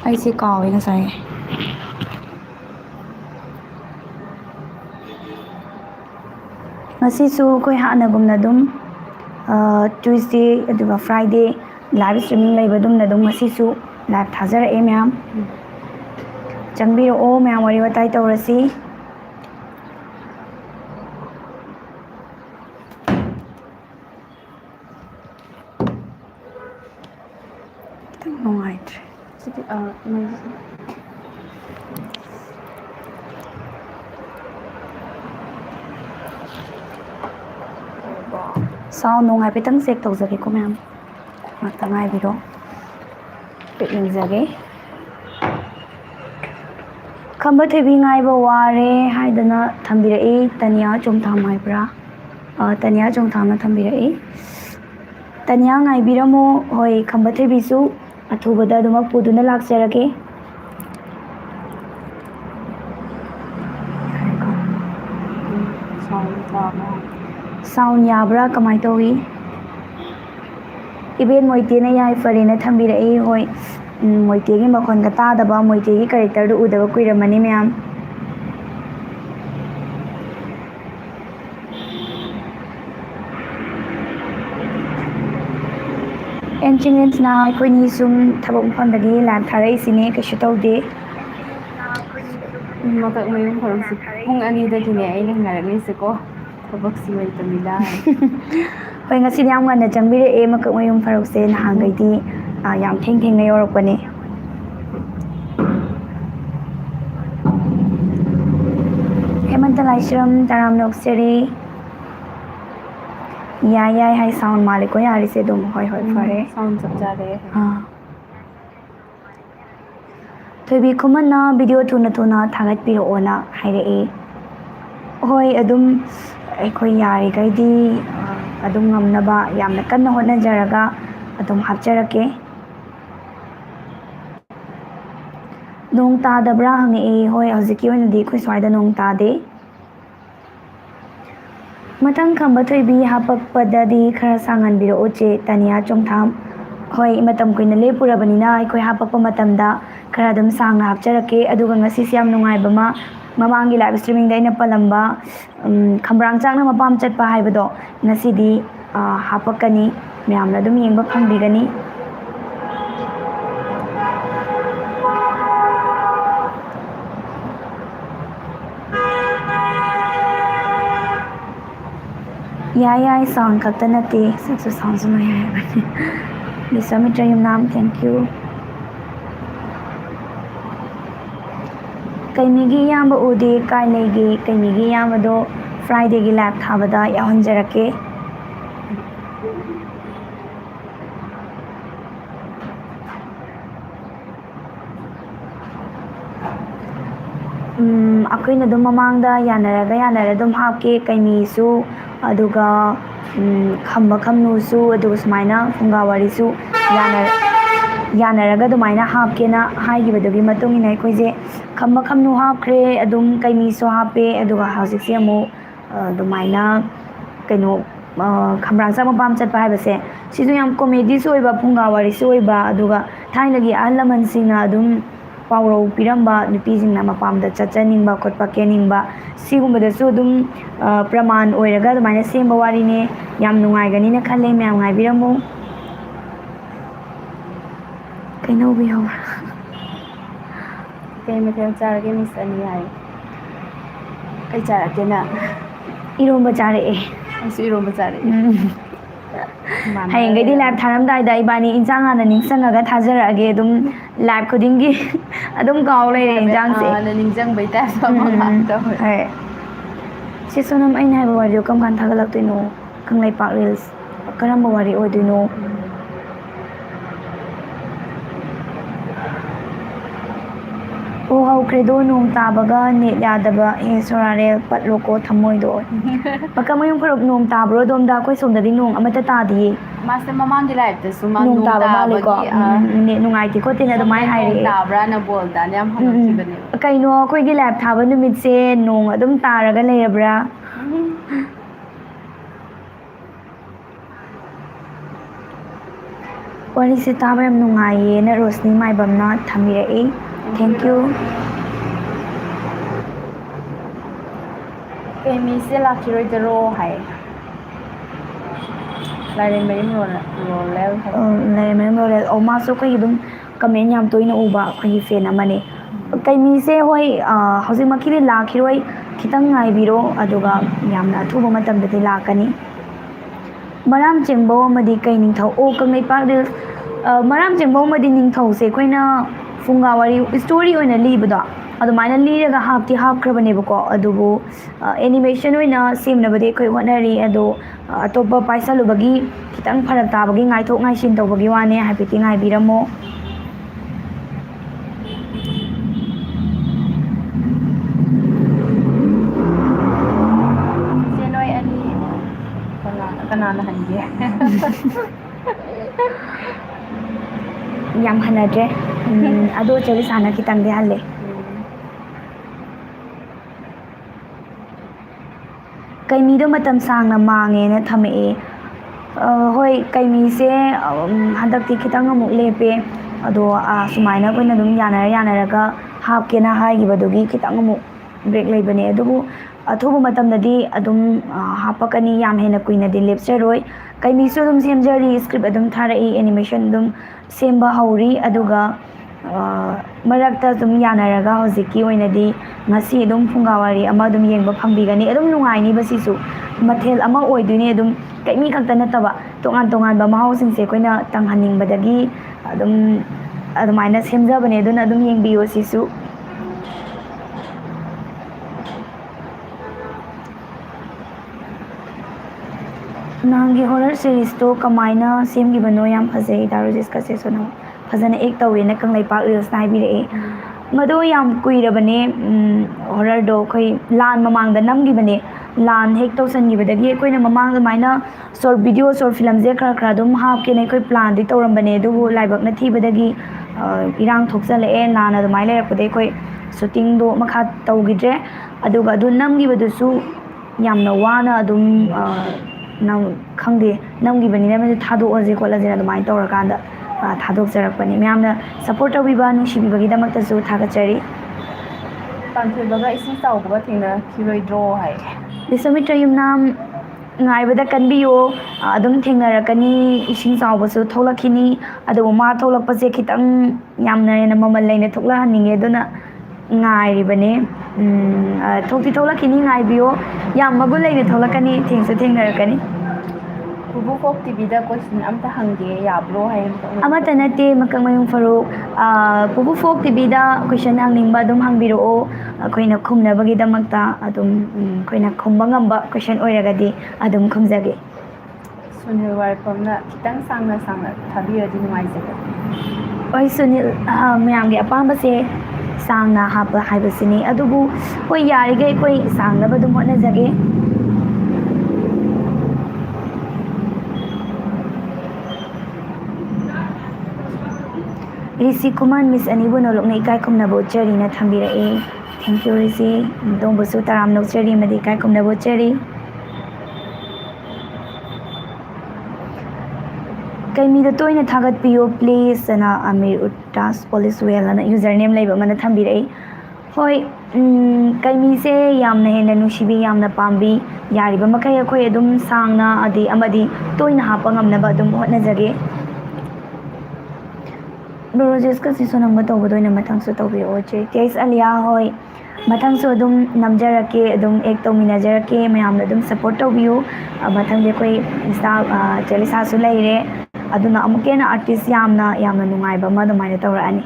ꯑꯩꯁꯦ ꯀꯥꯎꯋꯦ ꯉꯁꯥꯏ ꯉꯁꯤꯁꯨ ꯑꯩꯈꯣꯏ ꯍꯥꯟꯅꯒꯨꯝꯅ ꯑꯗꯨꯝ ꯇ꯭ꯌꯨꯁꯗꯦ ꯑꯗꯨꯒ ꯐ꯭ꯔꯥꯏꯗꯦ ꯂꯥꯏꯚ ꯁ꯭ꯇ꯭ꯔꯤꯃꯤꯡ ꯂꯩꯕꯗꯨꯝꯅ ꯑꯗꯨꯝ ꯉꯁꯤꯁꯨ ꯂꯥꯏꯚ ꯊꯥꯖꯔꯛꯑꯦ ꯃꯌꯥꯝ ꯆꯪꯕꯤꯔꯛꯑꯣ ꯃꯌꯥꯝ ꯋꯥꯔꯤ ꯋꯥꯇꯥꯏ ꯇꯧꯔꯁꯤ ꯈꯤꯇꯪ ꯅꯨꯡꯉꯥꯏꯇ꯭ꯔꯦ ꯁꯥꯎꯟ ꯅꯨꯡ ꯍꯥꯏꯐꯦꯠꯇꯪ ꯆꯦꯛ ꯇꯧꯖꯒꯦꯀꯣ ꯃꯌꯥꯝ ꯉꯥꯛꯇꯪ ꯉꯥꯏꯕꯤꯔꯣ ꯍꯥꯏꯐꯦꯠ ꯌꯦꯡꯖꯒꯦ ꯈꯝꯕ ꯊꯣꯏꯕꯤ ꯉꯥꯏꯕ ꯋꯥꯔꯦ ꯍꯥꯏꯗꯅ ꯊꯝꯕꯤꯔꯛꯏ ꯇꯅꯤꯌꯥ ꯆꯣꯡꯊꯥꯝ ꯍꯥꯏꯕ꯭ꯔꯥ ꯇꯅꯤꯌꯥ ꯆꯣꯡꯊꯥꯝꯅ ꯊꯝꯕꯤꯔꯛꯏ ꯇꯅꯤꯌꯥ ꯉꯥꯏꯕꯤꯔꯝꯃꯣ ꯍꯣꯏ ꯈꯝꯕ ꯊꯣꯏꯕꯤꯁꯨ ꯑꯊꯨꯕꯗ ꯑꯗꯨꯃꯛ ꯄꯨꯗꯨꯅ ꯂꯥꯛꯆꯔꯒꯦ ꯁꯥꯎꯟ ꯌꯥꯕ꯭ꯔꯥ ꯀꯃꯥꯏꯅ ꯇꯧꯏ ꯏꯕꯦꯟ ꯃꯣꯏꯇꯦꯅ ꯌꯥꯏꯐꯔꯦꯅ ꯊꯝꯕꯤꯔꯛꯏ ꯍꯣꯏ ꯃꯣꯏꯇꯦꯒꯤ ꯃꯈꯣꯟꯒ ꯇꯥꯗꯕ ꯃꯣꯏꯇꯦꯒꯤ ꯀꯦꯔꯦꯛꯇꯔꯗꯨ ꯎꯗꯕ ꯀꯨꯏꯔꯝꯃꯅꯤ ꯃꯌꯥꯝ ꯑꯦꯟꯆꯤꯡꯁꯅ ꯑꯩꯈꯣꯏꯅꯤ ꯁꯨꯝ ꯊꯕꯛ ꯃꯐꯝꯗꯒꯤ ꯂꯥꯏꯚ ꯊꯥꯔꯛꯏꯁꯤꯅꯦ ꯀꯩꯁꯨ ꯇꯧꯗꯦ ꯃꯀꯛ ꯃꯌꯨꯝ ꯐꯔꯛꯁꯤ ꯄꯨꯡ 2ꯗꯒꯤꯅꯦ ꯑꯩꯅ ꯉꯥꯏꯔꯛꯂꯤꯁꯦꯀꯣ ꯊꯕꯛꯁꯤ ꯂꯩꯇꯃꯤꯅ ꯍꯣꯏ ꯉꯁꯤꯗꯤ ꯌꯥꯝ ꯉꯟꯅ ꯆꯪꯕꯤꯔꯛꯑꯦ ꯃꯀꯛ ꯃꯌꯨꯝ ꯐꯔꯛꯁꯦ ꯅꯍꯥꯟꯈꯩꯗꯤ ꯌꯥꯝ ꯊꯦꯡꯅ ꯌꯧꯔꯛꯄꯅꯦ ꯍꯦꯃꯟꯇ ꯂꯥꯏꯁ꯭ꯔꯝ ꯇꯔꯥꯝꯅ ꯑꯣꯛꯆꯔꯤ ꯌꯥꯏ ꯌꯥꯏ ꯍꯥꯏ ꯁꯥꯎꯟ ꯃꯥꯜꯂꯦꯀꯣ ꯌꯥꯔꯤꯁꯦ ꯑꯗꯨꯝ ꯍꯣꯏ ꯍꯣꯏ ꯐꯔꯦ ꯁꯥꯎꯟ ꯆꯞ ꯆꯥꯔꯦ ꯊꯣꯏꯕꯤ ꯈꯨꯃꯟꯅ ꯚꯤꯗꯤꯑꯣ ꯊꯨꯅ ꯊꯨꯅ ꯊꯥꯒꯠꯄꯤꯔꯛꯑꯣꯅ ꯍꯥꯏꯔꯛꯏ ꯍꯣꯏ ꯑꯗꯨꯝ ꯑꯩꯈꯣꯏ ꯌꯥꯔꯤꯈꯩꯗꯤ ꯑꯗꯨꯝ ꯉꯝꯅꯕ ꯌꯥꯝꯅ ꯀꯟꯅ ꯍꯣꯠꯅꯖꯔꯒ ꯑꯗꯨꯝ ꯍꯥꯞꯆꯔꯛꯀꯦ ꯅꯣꯡ ꯇꯥꯗꯕ꯭ꯔꯥ ꯍꯪꯉꯛꯏ ꯍꯣꯏ ꯍꯧꯖꯤꯛꯀꯤ ꯑꯣꯏꯅꯗꯤ ꯑꯩꯈꯣꯏ ꯁ꯭ꯋꯥꯏꯗ ꯅꯣꯡ ꯇꯥꯗꯦ ꯃꯊꯪ ꯈꯝꯕ ꯊꯣꯏꯕꯤ ꯍꯥꯄꯛꯄꯗꯗꯤ ꯈꯔ ꯁꯥꯡꯍꯟꯕꯤꯔꯛꯑꯣ ꯆꯦ ꯇꯅꯤꯌꯥ ꯆꯣꯡꯊꯥꯝ ꯍꯣꯏ ꯃꯇꯝ kuina ꯂꯦꯞꯄꯨꯔꯕꯅꯤꯅ ꯑꯩꯈꯣꯏ ꯍꯥꯄꯛꯄ ꯃꯇꯝꯗ ꯈꯔ ꯑꯗꯨꯝ ꯁꯥꯡꯅ ꯍꯥꯞꯆꯔꯛꯀꯦ ꯑꯗꯨꯒ ꯉꯁꯤꯁꯦ ꯌꯥꯝ ꯅꯨꯡꯉꯥꯏꯕ ꯑꯃ ꯃꯃꯥꯡꯒꯤ ꯂꯥꯏꯚ ꯁ꯭ꯇ꯭ꯔꯤꯃꯤꯡꯗ ꯑꯩꯅ ꯄꯜꯂꯝꯕ ꯈꯝꯕ꯭ꯔꯥꯡ ꯆꯥꯛꯅ ꯃꯄꯥꯝ ꯆꯠꯄ ꯍꯥꯏꯕꯗꯣ ꯉꯁꯤꯗꯤ ꯍꯥꯄꯛꯀꯅꯤ ꯃꯌꯥꯝꯅ ꯑꯗꯨꯝ ꯌꯦꯡꯕ ꯐꯪꯕꯤꯒꯅꯤ ꯌꯥꯏ ꯌꯥꯏ ꯁꯥꯎꯟ ꯈꯛꯇ ꯅꯠꯇꯦ ꯁꯛꯁꯨ ꯁꯥꯎꯟꯁꯨ ꯂꯣꯏ ꯌꯥꯏ ꯍꯥꯏꯕꯅꯤ ꯕꯤꯁ꯭ꯋꯥꯃꯤꯇ꯭ꯔ ꯌꯨꯝꯅꯥꯝ ꯊꯦꯡꯛ ꯌꯨ ꯀꯩꯃꯤꯒꯤ ꯏꯌꯥꯝꯕ ꯎꯗꯦ ꯀꯥꯏ ꯂꯩꯒꯦ ꯀꯩꯃꯤꯒꯤ ꯏꯌꯥꯝꯕꯗꯣ ꯐ꯭ꯔꯥꯏꯗꯦꯒꯤ ꯂꯥꯏꯚ ꯊꯥꯕꯗ ꯌꯥꯎꯍꯟꯖꯔꯛꯀꯦ ꯑꯩꯈꯣꯏꯅ ꯑꯗꯨꯝ ꯃꯃꯥꯡꯗ ꯌꯥꯅꯔ ꯑꯗꯨꯝ ꯍꯥꯞꯀꯦ ꯀꯩꯃꯤꯁꯨ ꯑꯗꯨꯒ ꯈꯝꯕ ꯈꯝꯅꯨꯁꯨ ꯑꯗꯨꯒ ꯁꯨꯃꯥꯏꯅ ꯐꯨꯡꯒꯥ ꯋꯥꯔꯤꯁꯨ ꯌꯥꯅꯔꯒ ꯑꯗꯨꯃꯥꯏꯅ ꯍꯥꯞꯀꯦꯅ ꯍꯥꯏꯈꯤꯕꯗꯨꯒꯤ ꯃꯇꯨꯡ ꯏꯟꯅ ꯑꯩꯈꯣꯏꯁꯦ ꯈꯝꯕ ꯈꯝꯅꯨ ꯍꯥꯞꯈ꯭ꯔꯦ ꯑꯗꯨꯝ ꯀꯩꯃꯤꯁꯨ ꯍꯥꯞꯄꯦ ꯑꯗꯨꯒ ꯍꯧꯖꯤꯛꯁꯦ ꯑꯃꯨꯛ ꯑꯗꯨꯃꯥꯏꯅ ꯀꯩꯅꯣ ꯈꯝꯕ꯭ꯔꯥꯡ ꯆꯥꯛ ꯃꯄꯥꯝ ꯆꯠꯄ ꯍꯥꯏꯕꯁꯦ ꯁꯤꯁꯨ ꯌꯥꯝ ꯀꯣꯃꯦꯗꯤꯁꯨ ꯑꯣꯏꯕ ꯐꯨꯡꯒꯥ ꯋꯥꯔꯤꯁꯨ ꯑꯣꯏꯕ ꯑꯗꯨꯒ ꯊꯥꯏꯅꯒꯤ ꯑꯍꯜ ꯂꯃꯟꯁꯤꯡꯅ ꯑꯗꯨꯝ ꯄꯥꯎꯔꯧ ꯄꯤꯔꯝꯕ ꯅꯨꯄꯤꯁꯤꯡꯅ ꯃꯄꯥꯝꯗ ꯆꯠꯆꯅꯤꯡꯕ ꯈꯣꯠꯄ ꯀꯦꯅꯤꯡꯕ ꯁꯤꯒꯨꯝꯕꯗꯁꯨ ꯑꯗꯨꯝ ꯄ꯭ꯔꯃꯥꯟ ꯑꯣꯏꯔꯒ ꯑꯗꯨꯃꯥꯏꯅ ꯁꯦꯝꯕ ꯋꯥꯔꯤꯅꯦ ꯌꯥꯝ ꯅꯨꯡꯉꯥꯏꯒꯅꯤꯅ ꯈꯜꯂꯦ ꯃꯌꯥꯝ ꯉꯥꯏꯕꯤꯔꯝꯃꯨ ꯀꯩꯅꯧꯕ ꯌꯥꯎꯕ꯭ꯔꯥ ꯀꯩ ꯃꯊꯦꯜ ꯆꯥꯔꯒꯦ ꯃꯤꯁ ꯑꯅꯤ ꯍꯥꯏ ꯀꯩ ꯆꯥꯔꯛꯀꯦꯅ ꯏꯔꯣꯝꯕ ꯆꯥꯔꯛꯑꯦ ꯑꯩꯁꯨ ꯏꯔꯣꯝꯕ ꯆꯥꯔꯛꯑꯦ ꯃꯥꯟꯅꯔ ꯍꯌꯦꯡꯒꯩꯗꯤ ꯂꯥꯏꯚ ꯂꯩꯔꯝꯃꯦ ꯊꯥꯔꯝꯗꯥꯏꯗ ꯏꯕꯥꯅꯤ ꯏꯟꯁꯥꯡ ꯍꯥꯟꯅ ꯅꯤꯡꯁꯤꯡꯉꯒ ꯊꯥꯖꯔꯛꯑꯒꯦ ꯑꯗꯨꯝ ꯂꯥꯏꯚ ꯈꯨꯗꯤꯡꯒꯤ ꯑꯗꯨꯝ ꯀꯥꯎ ꯂꯩꯔꯦ ꯍꯥꯏꯐꯦꯠ ꯏꯟꯖꯥꯡꯁꯦ ꯅꯤꯡꯁꯤꯡꯕꯩ ꯇꯥꯏꯞꯇ ꯑꯃ ꯇꯧꯋꯦ ꯍꯣꯏ ꯁꯤ ꯁꯣꯅꯝ ꯑꯩꯅ ꯍꯥꯏꯕ ꯋꯥꯔꯤꯗꯣ ꯀꯔꯝ ꯀꯥꯟꯗ ꯊꯥꯒꯠꯂꯛꯇꯣꯏꯅꯣ ꯀꯪꯂꯩꯄꯥꯛ ꯔꯤꯜꯁ ꯀꯔꯝꯕ ꯋꯥꯔꯤ ꯑꯣꯏꯗꯣꯏꯅꯣ ꯑꯣ ꯍꯧꯈ꯭ꯔꯦꯗꯣ ꯅꯣꯡ ꯇꯥꯕꯒ ꯅꯦꯠ ꯌꯥꯗꯕ ꯍꯦ ꯁꯣꯔꯥꯔꯦꯜ ꯄꯠꯂꯣꯀꯣ ꯊꯝꯃꯣꯏꯗꯣ ꯃꯀꯛꯃꯌꯨꯝ ꯈꯔꯨꯞ ꯅꯣꯡ ꯇꯥꯕ꯭ꯔꯣ ꯑꯗꯣꯝꯗ ꯑꯩꯈꯣꯏ ꯁꯣꯝꯗꯗꯤ ꯅꯣꯡ ꯑꯃꯠꯇ ꯇꯥꯗꯤꯌꯦ ꯃꯥꯁꯦ ꯃꯃꯥꯡꯒꯤ ꯂꯥꯏꯐꯇꯁꯨ ꯃꯥ ꯅꯣꯡ ꯇꯥꯕ ꯃꯥꯜꯂꯦꯀꯣ ꯇꯥꯕꯒꯤ ꯅꯦꯠ ꯅꯨꯡꯉꯥꯏꯇꯦ ꯈꯣꯠꯇꯦꯅ ꯁꯣꯝꯗ ꯑꯗꯨꯃꯥꯏꯅ ꯅꯣꯡ ꯍꯥꯏꯔꯛꯑꯦ ꯇꯥꯕ꯭ꯔꯥꯅ ꯕꯣꯜꯗꯥꯅ ꯌꯥꯝ ꯍꯪꯉꯛꯈꯤꯕꯅꯦꯕ ꯀꯩꯅꯣ ꯑꯩꯈꯣꯏꯒꯤ ꯂꯥꯏꯚ ꯊꯥꯕ ꯅꯨꯃꯤꯠꯁꯦ ꯅꯣꯡ ꯑꯗꯨꯝ ꯇꯥꯔꯒ ꯂꯩꯔꯕ꯭ꯔꯥ ꯋꯥꯔꯤꯁꯦ ꯇꯥꯕ ꯌꯥꯝ ꯅꯨꯡꯉꯥꯏꯌꯦꯅ ꯔꯣꯁꯅꯤ ꯃꯥꯏꯕꯝꯅ ꯊꯝꯕꯤꯔꯛꯏ. Thank you. ꯀꯩꯃꯤꯁꯦ ꯂꯥꯛꯈꯤꯔꯣꯏꯗꯔꯣ ꯍꯥꯏ. ꯂꯥꯏꯔꯦꯟꯃꯌꯨꯝ ꯔꯣꯂꯦꯜ ꯍꯥꯏ. ꯂꯩꯔꯝꯃꯦ ꯃꯣꯔꯦꯜ. ꯃꯥꯁꯨ ꯑꯩꯈꯣꯏꯒꯤ ꯑꯗꯨꯝ ꯀꯃꯦꯟ ꯌꯥꯝ ꯇꯣꯏꯅ ꯎꯕ ꯑꯩꯈꯣꯏꯒꯤ ꯐꯦꯟ ꯑꯃꯅꯦ. ꯀꯩꯃꯤꯁꯦ ꯍꯣꯏ ꯍꯧꯖꯤꯛꯃꯛꯀꯤꯗꯤ ꯂꯥꯛꯈꯤꯔꯣꯏ. ꯈꯤꯇꯪ ꯉꯥꯏꯕꯤꯔꯣ ꯑꯗꯨꯒ ꯌꯥꯝꯅ ꯑꯊꯨꯕ ꯃꯇꯝꯗꯗꯤ ꯂꯥꯛꯀꯅꯤ. ꯃꯔꯥꯝ ꯆꯦꯡꯕꯧ ꯑꯃꯗꯤ ꯀꯩ ꯅꯤꯡꯊꯧ ꯀꯪꯂꯩꯄꯥꯛ ꯃꯔꯥꯝ ꯆꯦꯡꯕꯧ ꯑꯃꯗꯤ ꯅꯤꯡꯊꯧꯁꯦ ꯑꯩꯈꯣꯏꯅ ꯐꯨꯡꯒꯥ ꯋꯥꯔꯤ ꯁ꯭ꯇꯣꯔꯤ ꯑꯣꯏꯅ ꯂꯤꯕꯗꯣ ꯑꯗꯨꯃꯥꯏꯅ ꯂꯤꯔꯒ ꯍꯥꯞꯇꯤ ꯍꯥꯞꯈ꯭ꯔꯕꯅꯦꯕꯀꯣ. ꯑꯗꯨꯕꯨ ꯑꯦꯅꯤꯃꯦꯁꯟ ꯑꯣꯏꯅ ꯁꯦꯝꯅꯕꯗꯤ ꯑꯩꯈꯣꯏ ꯍꯣꯠꯅꯔꯤ. ꯑꯗꯣ ꯑꯇꯣꯞꯄ ꯄꯥꯏꯁꯜꯂꯨꯕꯒꯤ ꯈꯤꯇꯪ फरक ताबगी ngaithok ngaishin tawbagi wane haipeti ngaibiramo. Senoi ani kanana hange. Yam hanadre ado chali sana kitang de halle. Kaimido matam sangna mange na thame hoi kaimi se handakti khitang amuk lepe ado sumaina koina dum yanaraga hapkena haigibadugi khitang amuk break leibane adubu athobu matamdadi adum hapakani yam hena kuina di lepcheroi kaimi su dum semjari script adum tharai animation dum semba hauri aduga marakta dum yanaraga hojiki oinadi ngasi dum phungawari ama dum yengba phangbigani adum nungaini basisu mathel ama oidune adum kaimi khakta nataba tongan tongan ba mahau singse koina tanghaning badagi adum adumaina semjabane aduna adum yengbiyo sisu. Nangi horror series to kamaina semgibano yam phajai darojis ka se sona phajana ek tawe na Kanglaipak reels na bire mado yam kuirabane horror do khoi lan mamang da namgibane lan hek tawsangibadagi koina mamang da maina short video short film je khara khara dum hap ke ne khoi plan di tawrambane dubu laibak na thibadagi irang thokjale lan adu mai lerakpade khoi shooting do makha tawgidre aduga adu namgibadusu yamna wana adum nang khangde namgibani na thado oje kolaje adumai tawrakanda thadok jarakpani myamna support tawiba nungsibibagi damakta su thagachari. Panthoibaga ising tawba thina khiroidro hai. Lisomitra yumnam ngaibada kanbiyo adum thengnarakani ising chawbasu tholakini adu ma tholakpase khitang yamna na mamal leina thokla haninge aduna ngairibane thokti tholakini ngaibiyo yam magul leina tholakani thengsu thengnarakani. PUPU Folk TV da question amta hange yablo hai. Amata nate makang mayung faruk PUPU Folk TV da question hangningba adum hangbiro akoina khumnabagi damakta adum koina khumba ngamba question oiragadi adum khumjage. Sunil Warpamna kitang sangna thabiradi nuaijaba. Oi Sunil mayamgi apambase sangna hapa haibasini adubu hoi yarige koi sangnaba dum hotnajage. Risi Kuman Miss Anibu nolok na ikai kum na bocheri na thambira Thank you Risi. Dong bosu taram nok cheri madi ikai kum na bocheri. Kaimi da toina thagat piyo please na Amir Uttas Police Well na username laiba mana thambira hoi kaimi se yamna hena nusibi yamna pambi yariba makai akhoi adum sangna adi amadi toina hapa ngamna ba adum hotnajage. Roses ka si sonamba tawbadoy na matangso tawbi oje Tiais Alia hoy matangso adum namjarake adum ek tawminajarake mayamna adum support tawbiyo matang de koi insta chalisa su leire aduna amukena artist yamna nungaiba ma adumaina tawraani.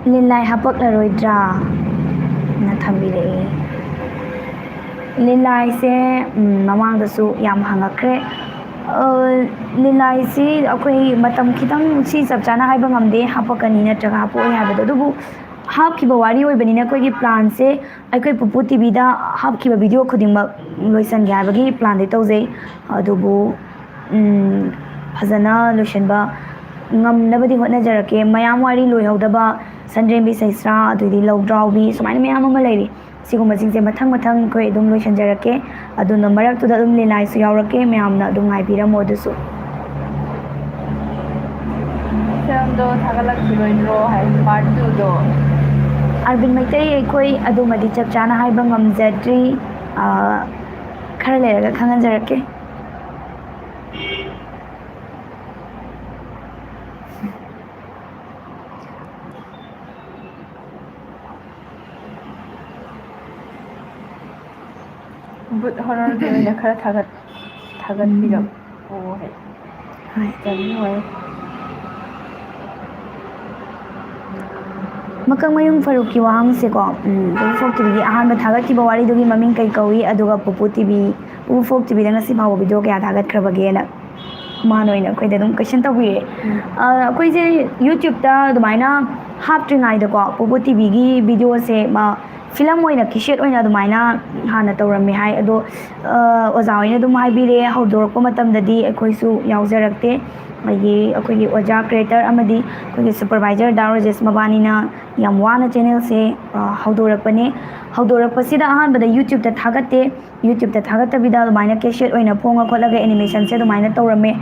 Lilai hapaklaroidra na thambire Lilai se mamang da su yam hangakre Lilai si akoi matam khitang si chapchana haiba ngamde hapakani na traga hapoi haibada dubu hapkiba wari oibani na koi gi plan se akoi PUPU TV da hapkiba video khudingma loisan gi haibagi plan de tawjei adubu phajana loisanba ngamnabadi hotnajarake mayam wari loihaudaba Sanjembi Saisra adudi Logdrawbi sumaina mayam ama leiri ꯁꯤꯒꯨꯝꯕꯁꯤꯡꯁꯦ ꯃꯊꯪ ꯑꯩꯈꯣꯏ ꯑꯗꯨꯝ ꯂꯣꯏꯁꯤꯟꯖꯔꯛꯀꯦ ꯑꯗꯨꯅ ꯃꯔꯛꯇꯨꯗ ꯑꯗꯨꯝ ꯂꯤꯂꯥꯏꯁꯨ ꯌꯥꯎꯔꯛꯀꯦ ꯃꯌꯥꯝꯅ ꯑꯗꯨꯝ ꯉꯥꯏꯕꯤꯔꯝꯃꯣ ꯑꯗꯨꯁꯨ ꯐꯤꯂꯝꯗꯣ ꯊꯥꯒꯠꯂꯛꯈꯤꯔꯣꯏꯗ꯭ꯔꯣ ꯄꯥꯔꯠ 2ꯗꯣ ꯑꯔꯕꯤꯟ ꯃꯩꯇꯩ ꯑꯩꯈꯣꯏ ꯑꯗꯨꯃꯗꯤ ꯆꯞ ꯆꯥꯅ ꯍꯥꯏꯕ ꯉꯝꯖꯗ꯭ꯔꯤ ꯈꯔ ꯂꯩꯔꯒ ꯈꯪꯍꯟꯖꯔꯛꯀꯦ ꯕꯨꯠ ꯍꯣꯔꯔꯒꯤ ꯑꯣꯏꯅ ꯈꯔ ꯊꯥꯒꯠꯄꯤꯔꯛꯑꯣ ꯍꯣꯏ ꯆꯅꯤ ꯍꯣꯏ ꯃꯀꯛꯃꯌꯨꯡ ꯐꯔꯨꯛꯀꯤ ꯋꯥꯍꯪꯁꯦꯀꯣ ꯄꯨꯄꯨ ꯐꯣꯛ ꯇꯤꯚꯤꯒꯤ ꯑꯍꯥꯟꯕ ꯊꯥꯒꯠꯈꯤꯕ ꯋꯥꯔꯤꯗꯨꯒꯤ ꯃꯃꯤꯡ ꯀꯩ ꯀꯧꯏ ꯑꯗꯨꯒ ꯄꯨꯄꯨ ꯐꯣꯛ ꯇꯤꯚꯤꯗ ꯉꯁꯤ ꯐꯥꯎꯕ ꯚꯤꯗꯤꯑꯣ ꯀꯌꯥ ꯊꯥꯒꯠꯈ꯭ꯔꯕꯒꯦꯅ ꯃꯥꯅ ꯑꯣꯏꯅ ꯑꯩꯈꯣꯏꯗ ꯑꯗꯨꯝ ꯀꯣꯏꯁꯟ ꯇꯧꯕꯤꯔꯦ ꯑꯩꯈꯣꯏꯁꯦ ꯌꯨꯇ꯭ꯌꯨꯕꯇ ꯑꯗꯨꯃꯥꯏꯅ ꯍꯥꯞꯇ꯭ꯔꯤꯉꯩꯗꯀꯣ ꯄꯨꯄꯨ ꯇꯤꯚꯤꯒꯤ ꯚꯤꯗꯤꯑꯣꯁꯦ ꯐꯤꯂꯝ ꯑꯣꯏꯅ ꯀꯤꯁꯦꯠ ꯑꯣꯏꯅ ꯑꯗꯨꯃꯥꯏꯅ ꯍꯥꯟꯅ ꯇꯧꯔꯝꯃꯦ ꯍꯥꯏ ꯑꯗꯣ ꯑꯣꯖꯥ ꯍꯣꯏꯅ ꯑꯗꯨꯝ ꯍꯥꯏꯕꯤꯔꯦ ꯍꯧꯗꯣꯔꯛꯄ ꯃꯇꯝꯗꯗꯤ ꯑꯩꯈꯣꯏꯁꯨ ꯌꯥꯎꯖꯔꯛꯇꯦ ꯑꯩꯈꯣꯏꯒꯤ ꯑꯣꯖꯥ ꯀ꯭ꯔꯤꯌꯦꯇꯔ ꯑꯃꯗꯤ ꯑꯩꯈꯣꯏꯒꯤ ꯁꯨꯄꯔꯚꯥꯏꯖꯔ ꯗꯥ ꯔꯣꯖꯦꯁ ꯃꯕꯥꯅꯤꯅ ꯌꯥꯝ ꯋꯥꯅ ꯆꯦꯅꯦꯜꯁꯦ ꯍꯧꯗꯣꯔꯛꯄꯅꯦ ꯍꯧꯗꯣꯔꯛꯄꯁꯤꯗ ꯑꯍꯥꯟꯕꯗ ꯌꯨꯇ꯭ꯌꯨꯕꯇ ꯊꯥꯒꯠꯇꯦ ꯌꯨꯇ꯭ꯌꯨꯕꯇ ꯊꯥꯒꯠꯇꯕꯤꯗ ꯑꯗꯨꯃꯥꯏꯅ ꯀꯦꯁꯦꯠ ꯑꯣꯏꯅ ꯐꯣꯡꯉ ꯈꯣꯠꯂꯒ ꯑꯦꯅꯤꯃꯦꯁꯟꯁꯦ ꯑꯗꯨꯃꯥꯏꯅ ꯇꯧꯔꯝꯃꯦ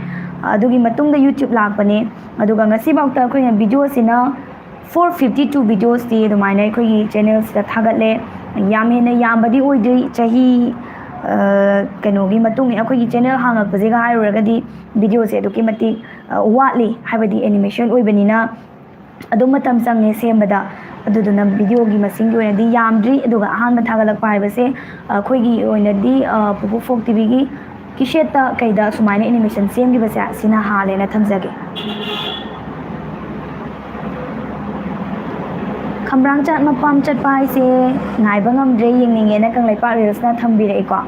ꯑꯗꯨꯒꯤ ꯃꯇꯨꯡꯗ ꯌꯨꯇ꯭ꯌꯨꯕ ꯂꯥꯛꯄꯅꯦ ꯑꯗꯨꯒ ꯉꯁꯤꯐꯥꯎꯗ ꯑꯩꯈꯣꯏꯅ ꯚꯤꯗꯤꯑꯣꯁꯤꯅ 452 ꯚꯤꯗꯤꯑꯣꯁꯇꯤ ꯑꯗꯨꯃꯥꯏꯅ ꯑꯩꯈꯣꯏꯒꯤ ꯆꯦꯅꯦꯜꯁꯤꯗ ꯊꯥꯒꯠꯂꯦ ꯌꯥꯝ ꯍꯦꯟꯅ ꯌꯥꯝꯕꯗꯤ ꯑꯣꯏꯗ꯭ꯔꯤ ꯆꯍꯤ ꯀꯩꯅꯣꯒꯤ ꯃꯇꯨꯡ ꯑꯩꯈꯣꯏꯒꯤ ꯆꯦꯅꯦꯜ ꯍꯥꯡꯉꯛꯄꯁꯤꯒ ꯍꯥꯏꯔꯨꯔꯒꯗꯤ ꯚꯤꯗꯤꯑꯣꯁꯦ ꯑꯗꯨꯛꯀꯤ ꯃꯇꯤꯛ ꯋꯥꯠꯂꯤ ꯍꯥꯏꯕꯗꯤ ꯑꯦꯅꯤꯃꯦꯁꯟ ꯑꯣꯏꯕꯅꯤ나 ꯑꯗꯨꯝ ꯃꯇꯝ ꯆꯪꯉꯦ ꯁꯦꯝꯕꯗ ꯑꯗꯨꯗꯨꯅ ꯚꯤꯗꯤꯑꯣꯒꯤ ꯃꯁꯤꯡꯒꯤ ꯑꯣꯏꯅꯗꯤ ꯌꯥꯝꯗ꯭ꯔꯤ ꯑꯗꯨꯒ ꯑꯍꯥꯟꯕ ꯊꯥꯒꯠꯂꯛꯄ ꯍꯥꯏꯕꯁꯦ ꯑꯩꯈꯣꯏꯒꯤ ꯑꯣꯏꯅꯗꯤ ꯄꯨꯄꯨ ꯐꯣꯛ ꯇꯤꯚꯤꯒꯤ ꯀꯤꯁꯦꯠꯇ ꯀꯩꯗ ꯁꯨꯃꯥꯏꯅ ꯑꯦꯅꯤꯃꯦꯁꯟ ꯁꯦꯝꯈꯤꯕꯁꯦ ꯁꯤꯅ ꯍꯥꯜꯂꯦꯅ ꯊꯝꯖꯒꯦ ꯈꯝꯕ꯭ꯔꯥꯡꯆꯥꯠ ꯃꯄꯥꯝ ꯆꯠꯄ ꯍꯥꯏꯁꯦ ꯉꯥꯏꯕ ꯉꯝꯗ꯭ꯔꯦ ꯌꯦꯡꯅꯤꯡꯉꯦꯅ ꯀꯪꯂꯩꯄꯥꯛ ꯔꯤꯜꯁꯅ ꯊꯝꯕꯤꯔꯛꯏꯀꯣ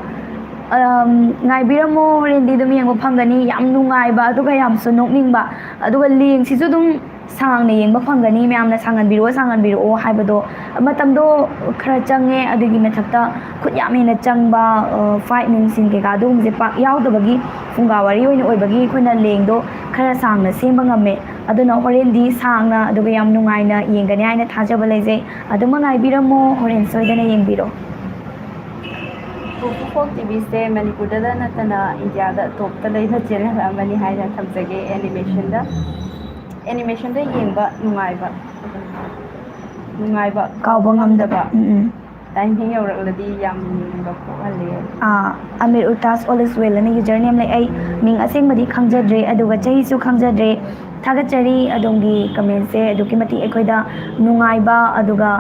ꯉꯥꯏꯕꯤꯔꯝꯃꯣ ꯍꯣꯔꯦꯟꯗꯤ ꯑꯗꯨꯝ ꯌꯦꯡꯕ ꯐꯪꯒꯅꯤ ꯌꯥꯝ ꯅꯨꯡꯉꯥꯏꯕ ꯑꯗꯨꯒ ꯌꯥꯝꯁꯨ ꯅꯣꯛꯅꯤꯡꯕ ꯑꯗꯨꯒ ꯂꯦꯡꯁꯤꯁꯨ ꯑꯗꯨꯝ ꯁꯥꯡꯅ ꯌꯦꯡꯕ ꯐꯪꯒꯅꯤ ꯃꯌꯥꯝꯅ ꯁꯥꯡꯍꯟꯕꯤꯔꯛꯑꯣ ꯍꯥꯏꯕꯗꯣ ꯃꯇꯝꯗꯣ ಖꯔ ꯆꯪꯉꯦ ꯑꯗꯨꯒꯤ ꯃꯊꯛꯇ ꯈꯨꯠ ꯌꯥꯝ ꯍꯦꯟꯅ ꯆꯪꯕ ꯐꯥꯏꯠ ꯅꯨꯡꯁꯤꯟ ꯀꯩꯀꯥ ꯑꯗꯨꯒꯨꯝꯕꯁꯦ ꯄꯥꯛ ꯌꯥꯎꯗꯕꯒꯤ ꯐꯨꯡꯒꯥ ꯋꯥꯔꯤ ꯑꯣꯏꯅ ꯑꯣꯏꯕꯒꯤ ꯑꯩꯈꯣꯏꯅ ꯂꯦꯡꯗꯣ ꯈꯔ ꯁꯥꯡꯅ ꯁꯦꯝꯕ ꯉꯝꯃꯦ ꯑꯗꯨꯅ ꯍꯣꯔꯦꯟꯗꯤ ꯁꯥꯡꯅ ꯑꯗꯨꯒ ꯌꯥꯝ ꯅꯨꯡꯉꯥꯏꯅ ꯌꯦꯡꯒꯅꯤ ꯍꯥꯏꯅ ꯊꯥꯖꯕ ꯂꯩꯖꯩ ꯑꯗꯨꯃ ꯉꯥꯏꯕꯤꯔꯝꯃꯣ ꯍꯣꯔꯦꯟ ꯁꯣꯏꯗꯅ ꯌꯦꯡꯕꯤꯔꯣ ꯄꯨꯄꯨ ꯐꯣꯛ ꯇꯤꯚꯤꯁꯦ ꯃꯅꯤꯄꯨꯔꯗ ꯅꯠꯇꯅ ꯏꯟꯗꯤꯌꯥꯗ ꯇꯣꯞꯇ ꯂꯩꯕ ꯆꯦꯅꯦꯜ ꯑꯃꯅꯤ ꯍꯥꯏꯅ ꯊꯝꯖꯒꯦ ꯑꯦꯅꯤꯃꯦꯁꯟꯗ ꯌꯦꯡꯕ ꯅꯨꯡꯉꯥꯏꯕ ꯀꯥꯎꯕ ꯉꯝꯗꯕ ꯇꯥꯏꯃꯤꯡ ꯌꯧꯔꯛꯂꯗꯤ ꯌꯥꯝ ꯌꯦꯡꯅꯤꯡꯕ ꯄꯣꯛꯍꯜꯂꯦ ꯑꯃꯤꯔ ꯎꯇꯥꯁ ꯑꯣꯜ ꯏꯁ ꯋꯦꯜ ꯑꯅ ꯌꯨꯖꯔ ꯅꯦꯝ ꯂꯩ ꯑꯩ ꯃꯤꯡ ꯑꯁꯦꯡꯕꯗꯤ ꯈꯪꯖꯗ꯭ꯔꯦ ꯑꯗꯨꯒ ꯆꯍꯤꯁꯨ ꯈꯪꯖꯗ꯭ꯔꯦ ꯊꯥꯒꯠꯆꯔꯤ ꯑꯗꯣꯝꯒꯤ ꯀꯃꯦꯟꯁꯦ ꯑꯗꯨꯛꯀꯤ ꯃꯇꯤꯛ ꯑꯩꯈꯣꯏꯗ ꯅꯨꯡꯉꯥꯏꯕ ꯑꯗꯨꯒ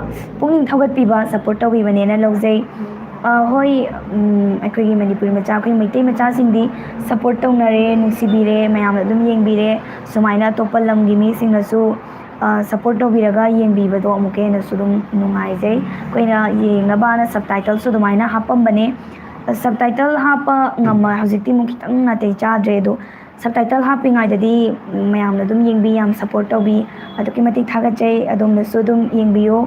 ꯄꯨꯛꯅꯤꯡ ꯊꯧꯒꯠꯄꯤꯕ ꯁꯞꯄꯣꯔꯠ ꯇꯧꯕꯤꯕꯅꯦꯅ ꯂꯧꯖꯩ ꯍꯣꯏ ꯑꯩꯈꯣꯏꯒꯤ ꯃꯅꯤꯄꯨꯔꯤ ꯃꯆꯥ ꯑꯩꯈꯣꯏ ꯃꯩꯇꯩ ꯃꯆꯥꯁꯤꯡꯗꯤ ꯁꯞꯄꯣꯔꯠ ꯇꯧꯅꯔꯦ ꯅꯨꯡꯁꯤꯕꯤꯔꯦ ꯃꯌꯥꯝꯅ ꯑꯗꯨꯝ ꯌꯦꯡꯕꯤꯔꯦ ꯁꯨꯃꯥꯏꯅ ꯑꯇꯣꯞꯄ ꯂꯝꯒꯤ ꯃꯤꯁꯤꯡꯅꯁꯨ ꯁꯞꯄꯣꯔꯠ ꯇꯧꯕꯤꯔꯒ ꯌꯦꯡꯕꯤꯕꯗꯣ ꯑꯃꯨꯛꯀ ꯍꯦꯟꯅꯁꯨ ꯑꯗꯨꯝ ꯅꯨꯡꯉꯥꯏꯖꯩ ꯑꯩꯈꯣꯏꯅ ꯌꯦꯡꯅꯕꯅ ꯁꯕꯇꯥꯏꯇꯜꯁꯨ ꯑꯗꯨꯃꯥꯏꯅ ꯍꯥꯞꯄꯝꯕꯅꯦ ꯁꯕꯇꯥꯏꯇꯜ ꯍꯥꯞꯄ ꯉꯝꯃꯣꯏ ꯍꯧꯖꯤꯛꯇꯤ ꯑꯃꯨꯛ ꯈꯤꯇꯪ ꯅꯥꯇꯩ ꯆꯥꯗ꯭ꯔꯦ ꯑꯗꯣ ꯁꯕꯇꯥꯏꯇꯜ ꯍꯥꯞꯄꯤꯉꯩꯗꯗꯤ ꯃꯌꯥꯝꯅ ꯑꯗꯨꯝ ꯌꯦꯡꯕꯤ ꯌꯥꯝ ꯁꯞꯄꯣꯔꯠ ꯇꯧꯕꯤ ꯑꯗꯨꯛꯀꯤ ꯃꯇꯤꯛ ꯊꯥꯒꯠꯆꯩ ꯑꯗꯣꯝꯅꯁꯨ ꯑꯗꯨꯝ ꯌꯦꯡꯕꯤꯌꯨ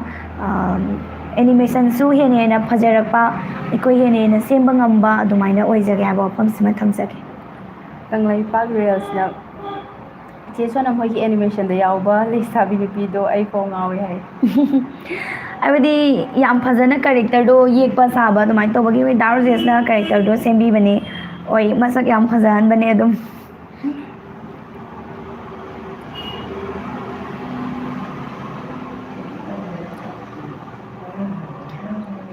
ꯑꯦꯅꯤꯃꯦꯁꯟꯁꯨ ꯍꯦꯟꯅ ꯐꯖꯔꯛꯄ ꯑꯩꯈꯣꯏ ꯍꯦꯟꯅ ꯁꯦꯝꯕ ꯉꯝꯕ ꯑꯗꯨꯃꯥꯏꯅ ꯑꯣꯏꯖꯒꯦ ꯍꯥꯏꯕ ꯋꯥꯐꯝꯁꯤꯃ ꯊꯝꯖꯒꯦ ꯀꯪꯂꯩꯄꯥꯛ ꯔꯤꯜꯁꯅ ꯆꯦ ꯁꯣꯅ ꯃꯣꯏꯒꯤ ꯑꯦꯅꯤꯃꯦꯁꯟꯗ ꯌꯥꯎꯕ ꯂꯩꯁꯥꯕꯤ ꯅꯨꯄꯤꯗꯣ ꯑꯩ ꯐꯥꯎ ꯉꯥꯎꯋꯦ ꯍꯥꯏ ꯍꯥꯏꯕꯗꯤ ꯌꯥꯝ ꯐꯖꯅ ꯀꯦꯔꯦꯛꯇꯔꯗꯣ ꯌꯦꯛꯄ ꯁꯥꯕ ꯑꯗꯨꯃꯥꯏꯅ ꯇꯧꯕꯒꯤ ꯍꯣꯏ ꯗꯥ ꯔꯣꯖꯦꯁꯅ ꯀꯦꯔꯦꯛꯇꯔꯗꯣ ꯁꯦꯝꯕꯤꯕꯅꯦ ꯍꯣꯏ ꯃꯁꯛ ꯌꯥꯝ ꯐꯖꯍꯟꯕꯅꯦ ꯑꯗꯨꯝ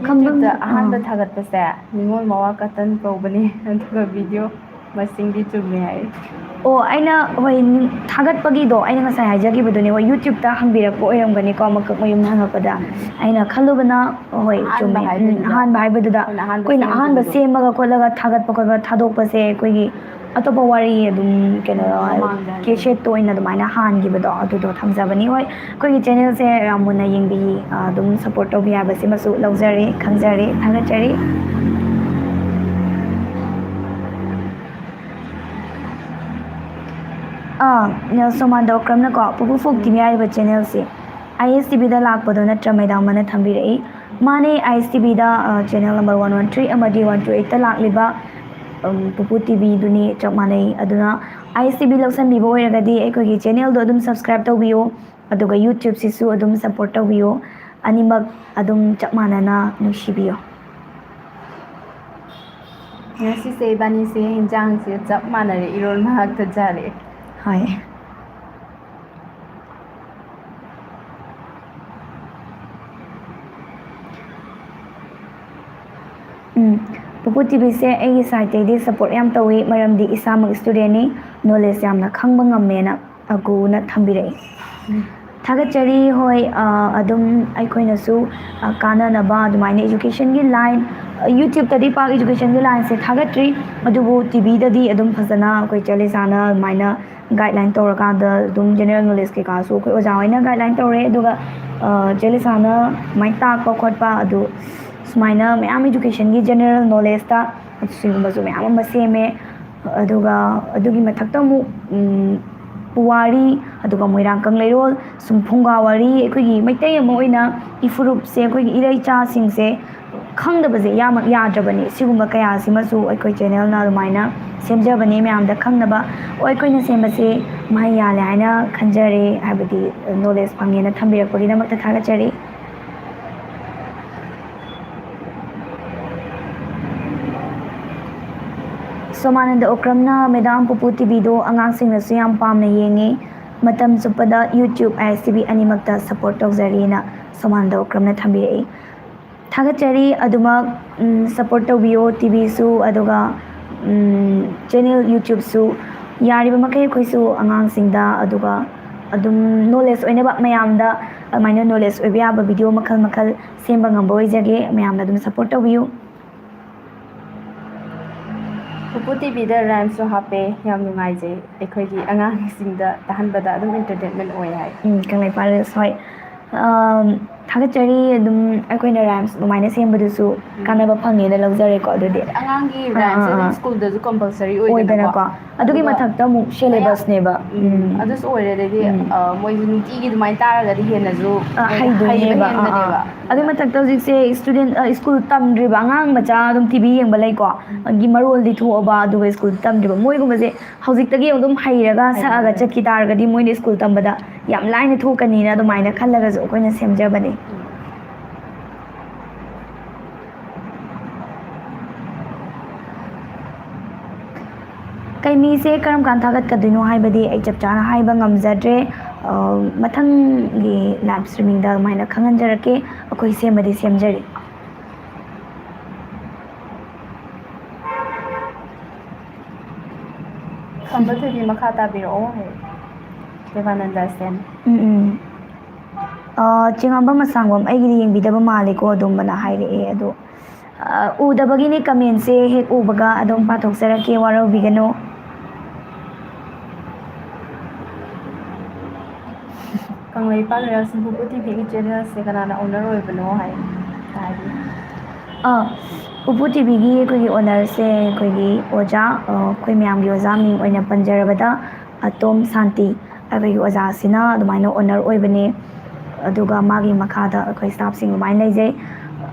ꯌꯨꯇ꯭ꯌꯨꯕꯇ ꯑꯍꯥꯟꯕ ꯊꯥꯒꯠꯄꯁꯦ ꯅꯤꯉꯣꯜ ꯃꯋꯥ ꯀꯇꯟ ꯀꯧꯕꯅꯦ ꯑꯗꯨꯒ ꯚꯤꯗꯤꯑꯣ ꯃꯁꯤꯡꯗꯤ ꯆꯨꯝꯃꯦ ꯍꯥꯏ ꯑꯩꯅ ꯍꯣꯏ ꯊꯥꯒꯠꯄꯒꯤꯗꯣ ꯑꯩꯅ ꯉꯁꯥꯏ ꯍꯥꯏꯖꯈꯤꯕꯗꯨꯅꯦ ꯍꯣꯏ ꯌꯨꯇ꯭ꯌꯨꯕꯇ ꯍꯪꯕꯤꯔꯛꯄ ꯑꯣꯏꯔꯝꯒꯅꯤꯀꯣ ꯃꯀꯛ ꯃꯌꯨꯝ ꯍꯪꯉꯛꯄꯗ ꯑꯩꯅ ꯈꯜꯂꯨꯕꯅ ꯍꯣꯏ ꯑꯍꯥꯟꯕ ꯆꯨꯝꯃꯦ ꯍꯥꯏꯕꯗꯨꯗ ꯑꯍꯥꯟꯕ ꯍꯥꯏꯕꯗꯨꯗ ꯑꯩꯈꯣꯏꯅ ꯑꯍꯥꯟꯕ ꯁꯦꯝꯈꯤꯕꯗꯣ ꯁꯦꯝꯃꯒ ꯈꯣꯠꯂꯒ ꯊꯥꯒꯠꯄ ꯈꯣꯠꯄ ꯊꯥꯗꯣꯛꯄꯁꯦ ꯑꯩꯈꯣꯏꯒꯤ ꯑꯇꯣꯞꯄ ꯋꯥꯔꯤ ꯑꯗꯨꯝ ꯀꯩꯅꯣ ꯃꯃꯥꯡꯗ ꯍꯥꯏꯕꯗꯣ ꯀꯦꯁꯦꯠꯇ ꯑꯣꯏꯅ ꯑꯗꯨꯃꯥꯏꯅ ꯍꯥꯟꯈꯤꯕꯗꯣ ꯑꯗꯨꯗꯣ ꯊꯝꯖꯕꯅꯤ ꯍꯣꯏ ꯑꯩꯈꯣꯏꯒꯤ ꯆꯦꯅꯦꯜꯁꯦ ꯌꯥꯝ ꯃꯨꯟꯅ ꯌꯦꯡꯕꯤ ꯑꯗꯨꯝ ꯁꯞꯄꯣꯔꯠ ꯇꯧꯕꯤ ꯍꯥꯏꯕꯁꯤꯃꯁꯨ ꯂꯧꯖꯔꯦ ꯈꯪꯖꯔꯦ ꯊꯥꯒꯠꯆꯔꯤ ꯅꯦꯜꯁꯣꯃꯥꯟꯗꯧꯀ꯭ꯔꯝꯅꯀꯣ ꯄꯨꯄꯨ ꯐꯣꯛ ꯇꯤꯚꯤ ꯍꯥꯏꯔꯤꯕ ꯆꯦꯅꯦꯜꯁꯦ ISTVꯗ ꯂꯥꯛꯄꯗꯣ ꯅꯠꯇ꯭ꯔ ꯃꯦꯗꯥꯝ ꯑꯃꯅ ꯊꯝꯕꯤꯔꯛꯏ ꯃꯥꯅꯦ ISTVꯗ ꯆꯦꯅꯦꯜ ꯅꯝꯕꯔ 113 ꯑꯃꯗꯤ 128ꯇ ꯂꯥꯛꯂꯤꯕ ꯄꯨꯄꯨ ꯇꯤꯚꯤꯗꯨꯅꯤ ꯆꯞ ꯃꯥꯟꯅꯩ ꯑꯗꯨꯅ ISTV ꯂꯧꯁꯟꯕꯤꯕ ꯑꯣꯏꯔꯒꯗꯤ ꯑꯩꯈꯣꯏꯒꯤ ꯆꯦꯅꯦꯜꯗꯣ ꯑꯗꯨꯝ ꯁꯕꯁꯀ꯭ꯔꯥꯏꯕ ꯇꯧꯕꯤꯌꯨ ꯑꯗꯨꯒ ꯌꯨꯇ꯭ꯌꯨꯕꯁꯤꯁꯨ ꯑꯗꯨꯝ ꯁꯞꯄꯣꯔꯠ ꯇꯧꯕꯤꯌꯨ ꯑꯅꯤꯃꯛ ꯑꯗꯨꯝ ꯆꯞ ꯃꯥꯟꯅꯅ ꯅꯨꯡꯁꯤꯕꯤꯌꯣ ꯉꯁꯤꯁꯦ ꯏꯕꯥꯅꯤꯁꯦ ꯍꯤꯟꯖꯥꯡꯁꯦ ꯆꯞ ꯃꯥꯟꯅꯔꯦ ꯏꯔꯣꯟꯕ ꯉꯥꯛꯇ ꯆꯥꯔꯦ ꯍꯣꯏ ꯄꯨꯄꯨ ꯇꯤꯚꯤꯁꯦ ꯑꯩꯒꯤ ꯁꯥꯏꯠꯇꯩꯗꯤ ꯁꯞꯄꯣꯔꯠ ꯌꯥꯝ ꯇꯧꯋꯤ ꯃꯔꯝꯗꯤ ꯏꯁꯥꯃꯛ ꯁ꯭ꯇꯨꯗꯦꯟꯅꯤ ꯅꯣꯂꯦꯖ ꯌꯥꯝꯅ ꯈꯪꯕ ꯉꯝꯃꯦꯅ ꯑꯒꯨꯅ ꯊꯝꯕꯤꯔꯛꯏ ꯊꯥꯒꯠꯆꯔꯤ ꯍꯣꯏ ꯑꯗꯨꯝ ꯑꯩꯈꯣꯏꯅꯁꯨ ꯀꯥꯟꯅꯅꯕ ꯑꯗꯨꯃꯥꯏꯅ ꯏꯖꯨꯀꯦꯁꯟꯒꯤ ꯂꯥꯏꯟ ꯌꯨꯇ꯭ꯌꯨꯕꯇꯗꯤ ꯄꯥꯛ ꯏꯖꯨꯀꯦꯁꯟꯒꯤ ꯂꯥꯏꯟꯁꯦ ꯊꯥꯒꯠꯇ꯭ꯔꯤ ꯑꯗꯨꯕꯨ ꯇꯤꯚꯤꯗꯗꯤ ꯑꯗꯨꯝ ꯐꯖꯅ ꯑꯩꯈꯣꯏ ꯆꯦꯂꯤꯁꯥꯅ ꯑꯗꯨꯃꯥꯏꯅ ꯒꯥꯏꯗꯂꯥꯏꯟ ꯇꯧꯔꯀꯥꯟꯗ ꯑꯗꯨꯝ ꯖꯦꯅꯔꯦꯜ ꯅꯣꯂꯦꯖ ꯀꯩꯀꯥꯁꯨ ꯑꯩꯈꯣꯏ ꯑꯣꯖꯥ ꯍꯣꯏꯅ ꯒꯥꯏꯗꯂꯥꯏꯟ ꯇꯧꯔꯦ ꯑꯗꯨꯒ ꯆꯦꯂꯤꯁꯥꯅ ꯑꯗꯨꯃꯥꯏꯅ ꯇꯥꯛꯄ ꯈꯣꯠꯄ ꯑꯗꯨ ꯁꯨꯃꯥꯏꯅ ꯃꯌꯥꯝ ꯏꯖꯨꯀꯦꯁꯟꯒꯤ ꯖꯦꯅꯔꯦꯜ ꯅꯣꯂꯦꯖꯇ ꯁꯤꯒꯨꯝꯕꯁꯨ ꯃꯌꯥꯝ ꯑꯃ ꯁꯦꯝꯃꯦ ꯑꯗꯨꯒ ꯑꯗꯨꯒꯤ ꯃꯊꯛꯇ ꯑꯃꯨꯛ ꯄꯨꯋꯥꯔꯤ ꯑꯗꯨꯒ ꯃꯣꯏꯔꯥꯡ ꯀꯪꯂꯩꯔꯣꯜ ꯁꯨꯝ ꯐꯨꯡꯒꯥ ꯋꯥꯔꯤ ꯑꯩꯈꯣꯏꯒꯤ ꯃꯩꯇꯩ ꯑꯃ ꯑꯣꯏꯅ ꯏꯐꯨꯔꯨꯞꯁꯦ ꯑꯩꯈꯣꯏꯒꯤ ꯏꯔꯩꯆꯥꯁꯤꯡꯁꯦ ꯈꯪꯗꯕꯁꯦ ꯌꯥꯝꯅ ꯌꯥꯗ꯭ꯔꯕꯅꯤ ꯁꯤꯒꯨꯝꯕ ꯀꯌꯥꯁꯤꯃꯁꯨ ꯑꯩꯈꯣꯏ ꯆꯦꯅꯦꯜꯅ ꯑꯗꯨꯃꯥꯏꯅ ꯁꯦꯝꯖꯕꯅꯤ ꯃꯌꯥꯝꯗ ꯈꯪꯅꯕ ꯑꯩꯈꯣꯏꯅ ꯁꯦꯝꯕꯁꯦ ꯃꯍꯩ ꯌꯥꯜꯂꯦ ꯍꯥꯏꯅ ꯈꯟꯖꯔꯦ ꯍꯥꯏꯕꯗꯤ ꯅꯣꯂꯦꯖ ꯐꯪꯉꯦꯅ ꯊꯝꯕꯤꯔꯛꯄꯒꯤꯗꯃꯛꯇ ꯊꯥꯒꯠꯆꯔꯤ ꯁꯣꯃꯥꯅꯟꯗ ꯑꯣꯀ꯭ꯔꯝꯅ ꯃꯦꯗꯥꯝ ꯄꯨꯄꯨ ꯇꯤꯚꯤꯗꯣ ꯑꯉꯥꯡꯁꯤꯡꯅꯁꯨ ꯌꯥꯝ ꯄꯥꯝꯅ ꯌꯦꯡꯉꯤ ꯃꯇꯝ ꯆꯨꯞꯄꯗ ꯌꯨꯇ꯭ꯌꯨꯕ ISTV ꯑꯅꯤꯃꯛꯇ ꯁꯞꯄꯣꯔꯠ ꯇꯧꯖꯔꯤꯅ ꯁꯣꯃꯥꯅꯟꯗ ꯑꯣꯀ꯭ꯔꯝꯅ ꯊꯝꯕꯤꯔꯛꯏ ꯊꯥꯒꯠꯆꯔꯤ ꯑꯗꯨꯃꯛ ꯁꯞꯄꯣꯔꯠ ꯇꯧꯕꯤꯌꯣ ꯇꯤꯚꯤꯁꯨ ꯑꯗꯨꯒ ꯆꯦꯅꯦꯜ ꯌꯨꯇ꯭ꯌꯨꯕꯁꯨ ꯌꯥꯔꯤꯕ ꯃꯈꯩ ꯑꯩꯈꯣꯏꯁꯨ ꯑꯉꯥꯡꯁꯤꯡꯗ ꯑꯗꯨꯒ ꯑꯗꯨꯝ ꯅꯣꯂꯦꯖ ꯑꯣꯏꯅꯕ ꯃꯌꯥꯝꯗ ꯑꯗꯨꯃꯥꯏꯅ ꯅꯣꯂꯦꯖ ꯑꯣꯏꯕ ꯌꯥꯕ ꯚꯤꯗꯤꯑꯣ ꯃꯈꯜ ꯃꯈꯜ ꯁꯦꯝꯕ ꯉꯝꯕ ꯑꯣꯏꯖꯒꯦ ꯃꯌꯥꯝꯅ ꯑꯗꯨꯝ ꯁꯞꯄꯣꯔꯠ ꯇꯧꯕꯤꯌꯨ ꯄꯨꯄꯨ ꯇꯤꯚꯤꯗ ꯔꯥꯏꯝꯁꯨ ꯍꯥꯞꯄꯦ ꯌꯥꯝ ꯅꯨꯡꯉꯥꯏꯖꯩ ꯑꯩꯈꯣꯏꯒꯤ ꯑꯉꯥꯡꯁꯤꯡꯗ ꯇꯥꯍꯟꯕꯗ ꯑꯗꯨꯝ ꯏꯟꯇꯔꯇꯦꯟꯃꯦꯟ ꯑꯣꯏ ꯍꯥꯏ ꯀꯪꯂꯩꯄꯥꯛ ꯔꯤꯜꯁ ꯍꯣꯏ ꯊꯥꯒꯠꯆꯔꯤ ꯑꯗꯨꯝ ꯑꯩꯈꯣꯏꯅ ꯔꯥꯏꯝꯁ ꯑꯗꯨꯃꯥꯏꯅ ꯁꯦꯝꯕꯗꯨꯁꯨ ꯀꯥꯟꯅꯕ ꯐꯪꯉꯦꯅ ꯂꯧꯖꯔꯦꯀꯣ ꯑꯗꯨꯗꯤ ꯑꯉꯥꯡꯒꯤ ꯔꯥꯏꯝꯁꯦ ꯑꯗꯨꯝ ꯁ꯭ꯀꯨꯜꯗꯁꯨ ꯀꯝꯄꯜꯁꯔꯤ ꯑꯣꯏꯗꯅꯀꯣ ꯑꯗꯨꯒꯤ ꯑꯗꯨꯒ ꯃꯊꯛꯇ ꯑꯃꯨꯛ ꯃꯌꯥꯝ ꯁꯦꯂꯦꯕꯁꯅꯦꯕ ꯑꯗꯨꯁꯨ ꯑꯣꯏꯔꯦ ꯑꯗꯩꯗꯤ ꯃꯣꯏꯁꯨ ꯅꯨꯡꯇꯤꯒꯤ ꯑꯗꯨꯃꯥꯏꯅ ꯇꯥꯔꯒꯗꯤ ꯍꯦꯟꯅꯁꯨ ꯃꯣꯏꯗ ꯍꯩꯕ ꯍꯩꯗꯣꯏꯅꯦꯕ ꯍꯦꯟꯒꯅꯦꯕ ꯑꯗꯨꯒꯤ ꯃꯊꯛꯇ ꯍꯧꯖꯤꯛꯁꯦ ꯁ꯭ꯇꯨꯗꯦꯟ ꯁ꯭ꯀꯨꯜ ꯇꯝꯗ꯭ꯔꯤꯕ ꯑꯉꯥꯡ ꯃꯆꯥ ꯑꯗꯨꯝ ꯇꯤꯚꯤ ꯌꯦꯡꯕ ꯂꯩꯀꯣ ꯒꯤ ꯃꯔꯣꯜꯗꯤ ꯊꯣꯛꯑꯕ ꯑꯗꯨꯒ ꯁ꯭ꯀꯨꯜ ꯇꯝꯗ꯭ꯔꯤꯕ ꯃꯣꯏꯒꯨꯝꯕꯁꯦ ꯍꯧꯖꯤꯛꯇꯒꯤ ꯑꯗꯨꯝ ꯍꯩꯔꯒ ꯁꯛꯑꯒ ꯆꯠꯈꯤ ꯇꯥꯔꯒꯗꯤ ꯃꯣꯏꯅ ꯁ꯭ꯀꯨल ꯇꯝꯕꯗ ꯌꯥꯝ ꯂꯥꯏꯅ ꯊꯣꯛꯀꯅꯤꯅ ꯑꯗꯨꯃꯥꯏꯅ ꯈꯜꯂꯒꯁꯨ ꯑꯩꯈꯣꯏꯅ ꯁꯦꯝꯖꯕꯅꯤ ꯀꯩꯃꯤꯁꯦ ꯀꯔꯝ ꯀꯥꯟ ꯊꯥꯒꯠꯀꯗꯣꯏꯅꯣ ꯍꯥꯏꯕꯗꯤ ꯑꯩ ꯆꯞ ꯆꯥꯅ ꯍꯥꯏꯕ ꯉꯝꯖꯗ꯭ꯔꯦ ꯃꯊꯪꯒꯤ ꯂꯥꯏꯚ ꯁ꯭ꯇ꯭ꯔꯤꯃꯤꯡꯗ ꯑꯗꯨꯃꯥꯏꯅ ꯈꯪꯍꯟꯖꯔꯛꯀꯦ ꯑꯩꯈꯣꯏ ꯁꯦꯝꯕꯗꯤ ꯁꯦꯝꯖꯔꯤ ꯈꯝꯕ ꯊꯣꯏꯕꯤ ꯃꯈꯥ ꯇꯥꯕꯤꯔꯛꯑꯣ ꯗꯦꯕꯥꯅꯟꯗ ꯁꯦꯟ ꯆꯤꯉꯥꯝꯕꯝ ꯑꯁꯥꯡꯕꯝ ꯑꯩꯒꯤꯗꯤ ꯌꯦꯡꯕꯤꯗꯕ ꯃꯥꯜꯂꯦꯀꯣ ꯑꯗꯨꯝꯕꯅ ꯍꯥꯏꯔꯛꯑꯦ ꯑꯗꯣ ꯎꯗꯕꯒꯤꯅꯤ ꯀꯃꯦꯟꯁꯦ ꯍꯦꯛ ꯎꯕꯒ ꯑꯗꯨꯝ ꯄꯥꯊꯣꯛꯆꯔꯛꯀꯦ ꯋꯥꯔꯧꯕꯤꯒꯅꯨ ꯀꯪꯂꯩꯄꯥꯛ ꯔꯤꯜꯁ ꯄꯨꯄꯨ ꯇꯤꯚꯤꯒꯤ ꯆꯦꯅꯦꯜꯁꯦ ꯀꯅꯥꯅ ꯑꯣꯅꯔ ꯑꯣꯏꯕꯅꯣ ꯍꯥꯏꯕꯤ ꯄꯨꯄꯨ ꯇꯤꯚꯤꯒꯤ ꯑꯩꯈꯣꯏꯒꯤ ꯑꯣꯅꯔꯁꯦ ꯑꯩꯈꯣꯏꯒꯤ ꯑꯣꯖꯥ ꯑꯩꯈꯣꯏ ꯃꯌꯥꯝꯒꯤ ꯑꯣꯖꯥ ꯃꯤꯡ ꯑꯣꯏꯅ ꯄꯟꯖꯔꯕꯗ ꯑꯇꯣꯝ ꯁꯥꯟꯇꯤ ꯑꯩꯈꯣꯏꯒꯤ ꯑꯣꯖꯥꯁꯤꯅ ꯑꯗꯨꯃꯥꯏꯅ ꯑꯣꯅꯔ ꯑꯣꯏꯕꯅꯦ ꯑꯗꯨꯒ ꯃꯥꯒꯤ ꯃꯈꯥꯗ ꯑꯩꯈꯣꯏ ꯁ꯭ꯇꯥꯐꯁꯤꯡ ꯑꯗꯨꯃꯥꯏꯅ ꯂꯩꯖꯩ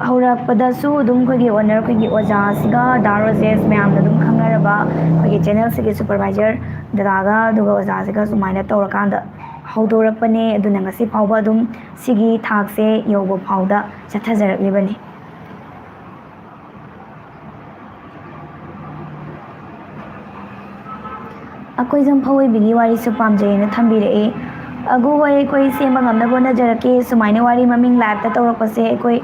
ꯍꯧꯔꯛꯄꯗꯁꯨ ꯑꯗꯨꯝ ꯑꯩꯈꯣꯏꯒꯤ ꯑꯣꯅꯔ ꯑꯩꯈꯣꯏꯒꯤ ꯑꯣꯖꯥꯁꯤꯒ ꯗꯥ ꯔꯣꯖꯦꯁ ꯃꯌꯥꯝꯅ ꯑꯗꯨꯝ ꯈꯪꯅꯔꯕ ꯑꯩꯈꯣꯏꯒꯤ ꯆꯦꯅꯦꯜꯁꯤꯒꯤ ꯁꯨꯄꯔꯚꯥꯏꯖꯔ ꯗꯗꯥꯒ ꯑꯗꯨꯒ ꯑꯣꯖꯥꯁꯤꯒ ꯁꯨꯃꯥꯏꯅ ꯇꯧꯔꯀꯥꯟꯗ ꯍꯧꯗꯣꯔꯛꯄꯅꯦ ꯑꯗꯨꯅ ꯉꯁꯤ ꯐꯥꯎꯕ ꯑꯗꯨꯝ ꯁꯤꯒꯤ ꯊꯥꯛꯁꯦ ꯌꯧꯕ ꯐꯥꯎꯗ ꯆꯠꯊꯖꯔꯛꯂꯤꯕꯅꯤ ꯑꯩꯈꯣꯏꯖꯝ ꯐꯧꯑꯣꯏꯕꯤꯒꯤ ꯋꯥꯔꯤꯁꯨ ꯄꯥꯝꯖꯩꯅ ꯊꯝꯕꯤꯔꯛꯏ ꯑꯒꯨ ꯍꯣꯏ ꯑꯩꯈꯣꯏ ꯁꯦꯝꯕ ꯉꯝꯅꯕ ꯍꯣꯠꯅꯖꯔꯛꯀꯦ ꯁꯨꯃꯥꯏꯅ ꯋꯥꯔꯤ ꯃꯃꯤꯡ ꯂꯥꯏꯚꯇ ꯇꯧꯔꯛꯄꯁꯦ ꯑꯩꯈꯣꯏ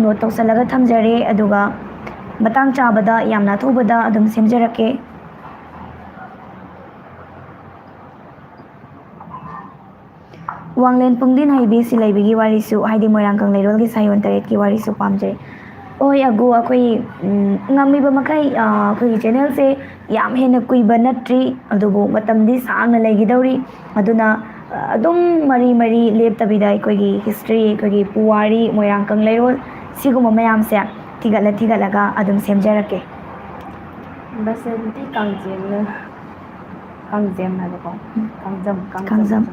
ꯅꯣꯠ ꯇꯧꯁꯜꯂꯒ ꯊꯝꯖꯔꯦ ꯑꯗꯨꯒ ꯃꯇꯥꯡ ꯆꯥꯕꯗ ꯌꯥꯝꯅ ꯑꯊꯨꯕꯗ ꯑꯗꯨꯝ ꯁꯦꯝꯖꯔꯛꯀꯦ ꯋꯥꯡꯂꯦꯟ ꯄꯨꯡꯗꯤꯟ ꯍꯩꯕꯤ ꯁꯤꯂꯩꯕꯤꯒꯤ ꯋꯥꯔꯤꯁꯨ ꯍꯥꯏꯗꯤ ꯃꯣꯏꯔꯥꯡ ꯀꯪꯂꯩꯔꯣꯜꯒꯤ ꯁꯥꯌꯣꯟ ꯇꯔꯦꯠꯀꯤ ꯋꯥꯔꯤꯁꯨ ꯄꯥꯝꯖꯩ ꯍꯣꯏ ꯑꯒꯨ ꯑꯩꯈꯣই ꯉꯝꯃꯤꯕ ꯃꯈꯩ ꯑꯩꯈꯣꯏꯒꯤ ꯆꯦꯅꯦꯜꯁꯦ ꯌꯥꯝ ꯍꯦꯟꯅ ꯀꯨꯏꯕ ꯅꯠꯇ꯭ꯔꯤ ꯑꯗꯨꯕꯨ ꯃꯇꯝꯗꯤ ꯁꯥꯡꯅ ꯂꯩꯈꯤꯗꯧꯔꯤ ꯑꯗꯨꯅ ꯑꯗꯨꯝ ꯃꯔꯤ ꯃꯔꯤ ꯂꯦꯞꯇꯕꯤꯗ ꯑꯩꯈꯣꯏꯒꯤ ꯍꯤꯁꯇ꯭ꯔꯤ ꯑꯩꯈꯣꯏꯒꯤ ꯄꯨꯋꯥꯔꯤ ꯃꯣꯏꯔꯥꯡ ꯀꯪꯂꯩꯔꯣꯜ ꯁꯤꯒꯨꯝꯕ ꯃꯌꯥꯝꯁꯦ ꯊꯤꯒꯠꯂꯒ ꯑꯗꯨꯝ ꯁꯦꯝꯖꯔꯛꯀꯦ ꯕꯁꯟꯇꯤ ꯀꯥꯡꯖꯦꯝꯅ ꯀꯥꯡꯖꯦꯝ ꯍꯥꯏꯕꯀꯣ ꯀꯥꯡꯖꯝ ꯀꯥꯡꯖꯝ